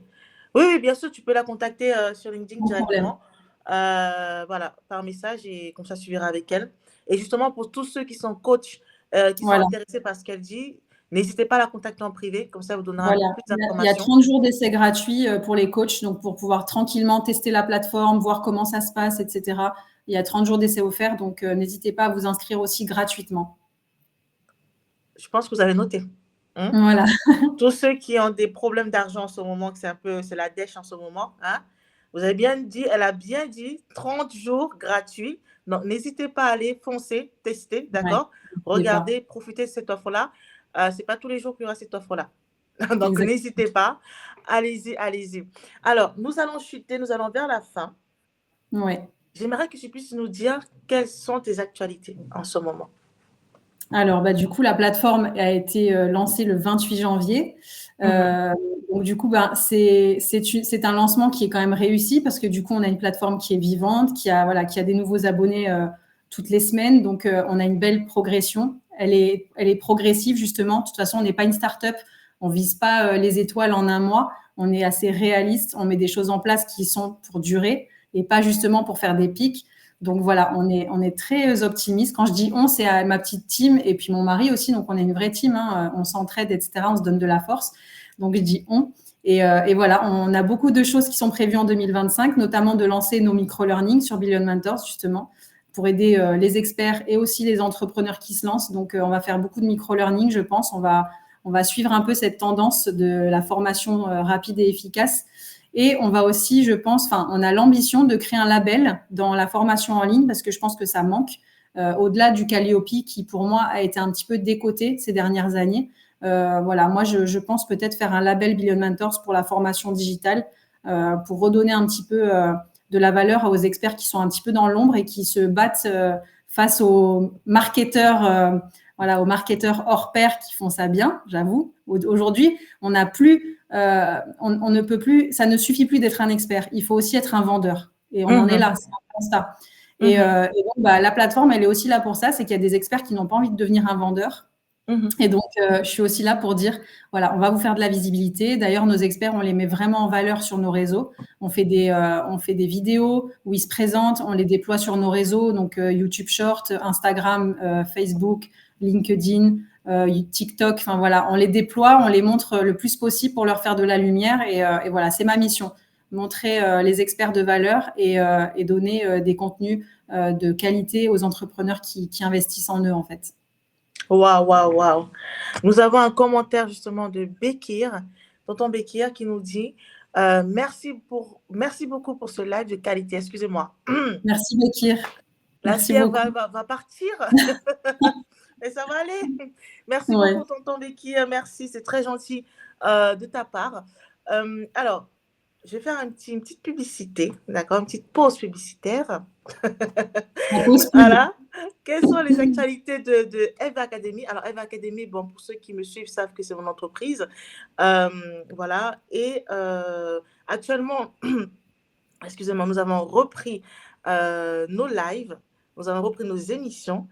Oui, oui, bien sûr, tu peux la contacter sur LinkedIn Sans problème. directement. Voilà, par message et comme ça, tu verras avec elle. Et justement, pour tous ceux qui sont coachs, qui sont Voilà, intéressés par ce qu'elle dit, n'hésitez pas à la contacter en privé. Comme ça, elle vous donnera un voilà. peu plus Il y a d'informations. 30 jours d'essai gratuit pour les coachs, donc pour pouvoir tranquillement tester la plateforme, voir comment ça se passe, etc. Il y a 30 jours d'essai offerts, donc n'hésitez pas à vous inscrire aussi gratuitement. Je pense que vous avez noté. Hein? Voilà, Tous ceux qui ont des problèmes d'argent en ce moment, que c'est la dèche en ce moment, hein? Vous avez bien dit, elle a bien dit 30 jours gratuits. Donc, n'hésitez pas à aller foncer, tester, ouais, d'accord? n'hésitez pas. Regardez, profitez de cette offre-là. C'est pas tous les jours qu'il y aura cette offre-là. Donc, Exact. n'hésitez pas. Allez-y, allez-y. Alors, nous allons chuter, nous allons vers la fin. Ouais. J'aimerais que tu puisses nous dire quelles sont tes actualités en ce moment. Alors, bah, du coup, la plateforme a été lancée le 28 janvier. Donc, du coup, bah, c'est un lancement qui est quand même réussi parce que du coup, on a une plateforme qui est vivante, qui a des nouveaux abonnés toutes les semaines. Donc, on a une belle progression. Elle est progressive, justement. De toute façon, on n'est pas une start-up. On ne vise pas les étoiles en un mois. On est assez réaliste. On met des choses en place qui sont pour durer et pas justement pour faire des pics. Donc voilà, on est très optimiste. Quand je dis on, c'est à ma petite team et puis mon mari aussi. Donc on est une vraie team, hein, on s'entraide, etc. On se donne de la force. Donc je dis on. Et voilà, on a beaucoup de choses qui sont prévues en 2025, notamment de lancer nos micro-learnings sur Billion Mentors, justement, pour aider les experts et aussi les entrepreneurs qui se lancent. Donc on va faire beaucoup de micro-learning, je pense. On on va suivre un peu cette tendance de la formation rapide et efficace. Et on va aussi, je pense, enfin, on a l'ambition de créer un label dans la formation en ligne parce que je pense que ça manque. Au-delà du Calliope qui, pour moi, a été un petit peu décoté ces dernières années. Voilà, moi, je pense peut-être faire un label Billion Mentors pour la formation digitale pour redonner un petit peu de la valeur aux experts qui sont un petit peu dans l'ombre et qui se battent face aux marketeurs, voilà, aux marketeurs hors pair qui font ça bien, j'avoue. Aujourd'hui, on n'a plus, on ne peut plus, ça ne suffit plus d'être un expert. Il faut aussi être un vendeur. Et on en est là, c'est un constat. Et donc, la plateforme, elle est aussi là pour ça, c'est qu'il y a des experts qui n'ont pas envie de devenir un vendeur. Et donc, je suis aussi là pour dire, voilà, on va vous faire de la visibilité. D'ailleurs, nos experts, on les met vraiment en valeur sur nos réseaux. On fait des vidéos où ils se présentent, on les déploie sur nos réseaux, donc YouTube Short, Instagram, Facebook, LinkedIn, TikTok. Enfin voilà, on les déploie, on les montre le plus possible pour leur faire de la lumière. Et voilà, c'est ma mission, montrer les experts de valeur et donner des contenus de qualité aux entrepreneurs qui investissent en eux, en fait. Waouh, waouh, waouh. Nous avons un commentaire justement de Bekir, tonton Bekir, qui nous dit merci beaucoup pour ce live de qualité. Excusez-moi. Merci Bekir. La Merci fièvre beaucoup. va partir. Mais ça va aller. Merci Ouais. beaucoup, tonton Bekir. Merci, c'est très gentil de ta part. Alors, je vais faire une petite publicité, d'accord, une petite pause publicitaire. La pause pub. Voilà. Quelles sont les actualités de Eve Academy? Alors, Eve Academy, bon, pour ceux qui me suivent, savent que c'est mon entreprise. Voilà. Et actuellement, excusez-moi, nous avons repris nos lives, nous avons repris nos émissions,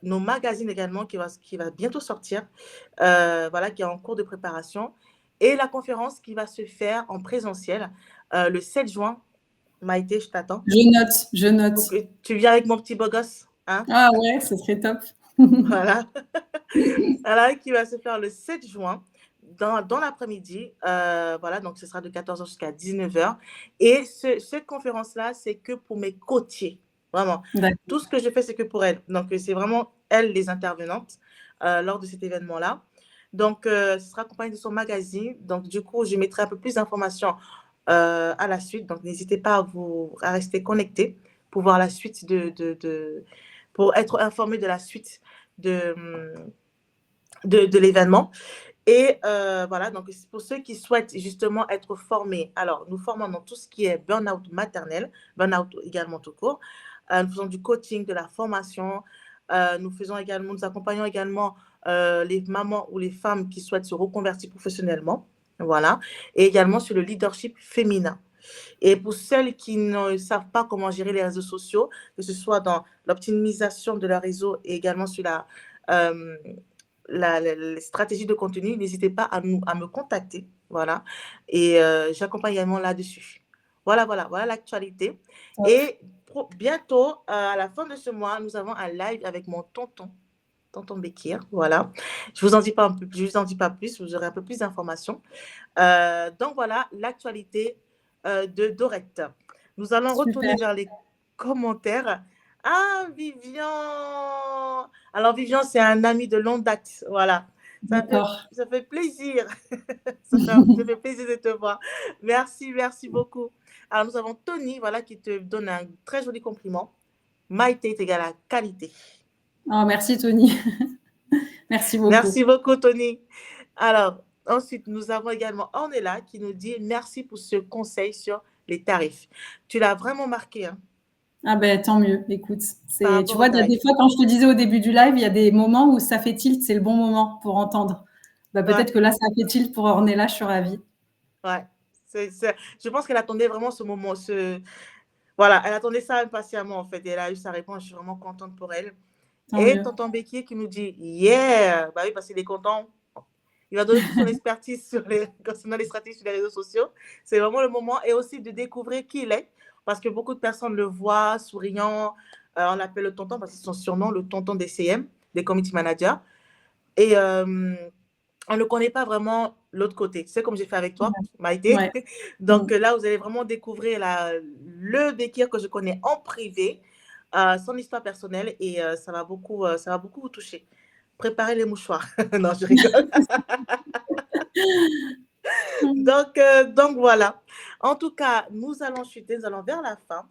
nos magazines également qui va bientôt sortir, voilà, qui est en cours de préparation. Et la conférence qui va se faire en présentiel le 7 juin. Maïté, je t'attends. Je note. Tu viens avec mon petit beau gosse, hein? Ah ouais, ce serait top. Voilà. Voilà, qui va se faire le 7 juin dans l'après-midi. Voilà, donc ce sera de 14h jusqu'à 19h. Et cette conférence-là, c'est que pour mes coachés. Vraiment. Tout ce que je fais, c'est que pour elles. Donc, c'est vraiment elles les intervenantes lors de cet événement-là. Donc, ce sera accompagné de son magazine. Donc, du coup, je mettrai un peu plus d'informations à la suite. Donc, n'hésitez pas à rester connectés pour voir la suite pour être informé de la suite de l'événement. Et voilà, donc pour ceux qui souhaitent justement être formés, alors nous formons dans tout ce qui est burn-out maternel, burn-out également tout court. Nous faisons du coaching, de la formation. Nous accompagnons également les mamans ou les femmes qui souhaitent se reconvertir professionnellement. Voilà. Et également sur le leadership féminin. Et pour celles qui ne savent pas comment gérer les réseaux sociaux, que ce soit dans l'optimisation de leur réseau et également sur les stratégies de contenu, n'hésitez pas à me contacter. Voilà. Et j'accompagne également là-dessus. Voilà l'actualité. Ouais. Et bientôt, à la fin de ce mois, nous avons un live avec mon tonton Bekir. Voilà. Je ne vous en dis pas plus, vous aurez un peu plus d'informations. Donc voilà l'actualité de Dorette. Nous allons retourner vers les commentaires. Ah, Vivian! Alors, Vivian, c'est un ami de longue date. Voilà. Ça fait plaisir. ça fait plaisir de te voir. Merci beaucoup. Alors, nous avons Tony, voilà, qui te donne un très joli compliment. Maïté est égale à qualité. Oh, merci, Tony. Merci beaucoup. Merci beaucoup, Tony. Alors, ensuite, nous avons également Ornella qui nous dit merci pour ce conseil sur les tarifs. Tu l'as vraiment marqué, hein? Ah ben, tant mieux, écoute. Tu vois, des fois, quand je te disais au début du live, il y a des moments où ça fait tilt, c'est le bon moment pour entendre. Peut-être que là, ça fait tilt pour Ornella, je suis ravie. Ouais, je pense qu'elle attendait vraiment ce moment. Voilà, elle attendait ça impatiemment, en fait. Et elle a eu sa réponse, je suis vraiment contente pour elle. Et tonton Bekir qui nous dit yeah, bah oui, parce qu'il est content. Il va donner toute son expertise concernant les stratégies sur les réseaux sociaux. C'est vraiment le moment. Et aussi de découvrir qui il est. Parce que beaucoup de personnes le voient souriant. On l'appelle le tonton parce que c'est son surnom, le tonton des CM, des community managers. Et on ne connaît pas vraiment l'autre côté. C'est comme j'ai fait avec toi, Maïté. Ouais. Donc là, vous allez vraiment découvrir le Bekir que je connais en privé, son histoire personnelle. Et ça va beaucoup vous toucher. préparez les mouchoirs. Non, je rigole. Donc voilà. En tout cas, nous allons chuter, nous allons vers la fin.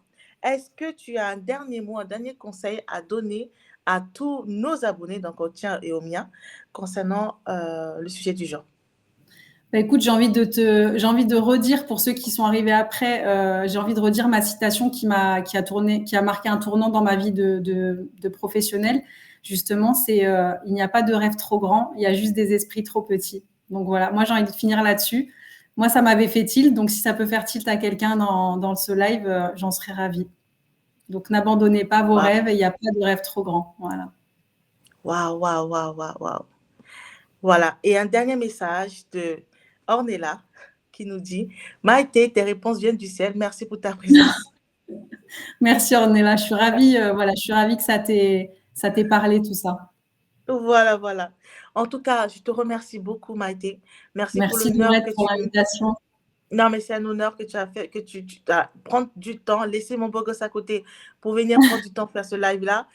Est-ce que tu as un dernier mot, un dernier conseil à donner à tous nos abonnés, donc au tien et au mien, concernant le sujet du genre? Bah, écoute, j'ai envie de redire pour ceux qui sont arrivés après, j'ai envie de redire ma citation qui a marqué un tournant dans ma vie de professionnelle. Justement, c'est il n'y a pas de rêve trop grand, il y a juste des esprits trop petits. Donc voilà, moi j'ai envie de finir là-dessus. Moi, ça m'avait fait tilt, donc si ça peut faire tilt à quelqu'un dans ce live, j'en serais ravie. Donc n'abandonnez pas vos Waouh, rêves et il n'y a pas de rêve trop grand. Voilà. waouh, waouh, waouh, waouh, waouh. Voilà. Et un dernier message de Ornella qui nous dit: Maïté, tes réponses viennent du ciel. Merci pour ta présence. Merci Ornella, je suis ravie, voilà, je suis ravie que ça t'ait parlé tout ça. Voilà, voilà. En tout cas, je te remercie beaucoup, Maïté. Merci pour Merci l'honneur Dorette que pour tu... l'invitation. Non, mais c'est un honneur que tu as fait, que tu as prendre du temps, laisser mon beau gosse à côté pour venir prendre du temps pour faire ce live-là.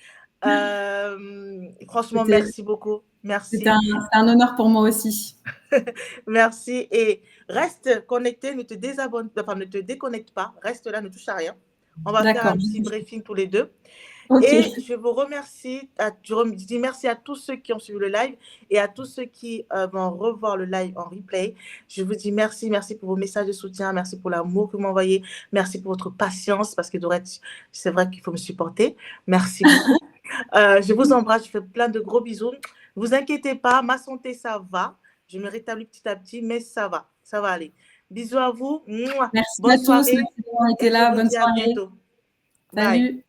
Franchement, C'était merci beaucoup. c'était Merci. un honneur pour moi aussi. Merci. Et reste connecté, ne te désabonne, enfin, ne te déconnecte pas. Reste là, ne touche à rien. On va faire D'accord. un petit briefing tous les deux. Ok. Et je vous remercie, je dis merci à tous ceux qui ont suivi le live et à tous ceux qui vont revoir le live en replay. Je vous dis merci, merci pour vos messages de soutien, merci pour l'amour que vous m'envoyez, merci pour votre patience parce que Dorette, c'est vrai qu'il faut me supporter. Merci beaucoup. Je vous embrasse, je fais plein de gros bisous. Ne vous inquiétez pas, ma santé, ça va. Je me rétablis petit à petit, mais ça va aller. Bisous à vous. Mouah. Merci Bonne à tous. soirée Merci d'avoir été et je là. vous Bonne dis à soirée. bientôt. Bye. Salut.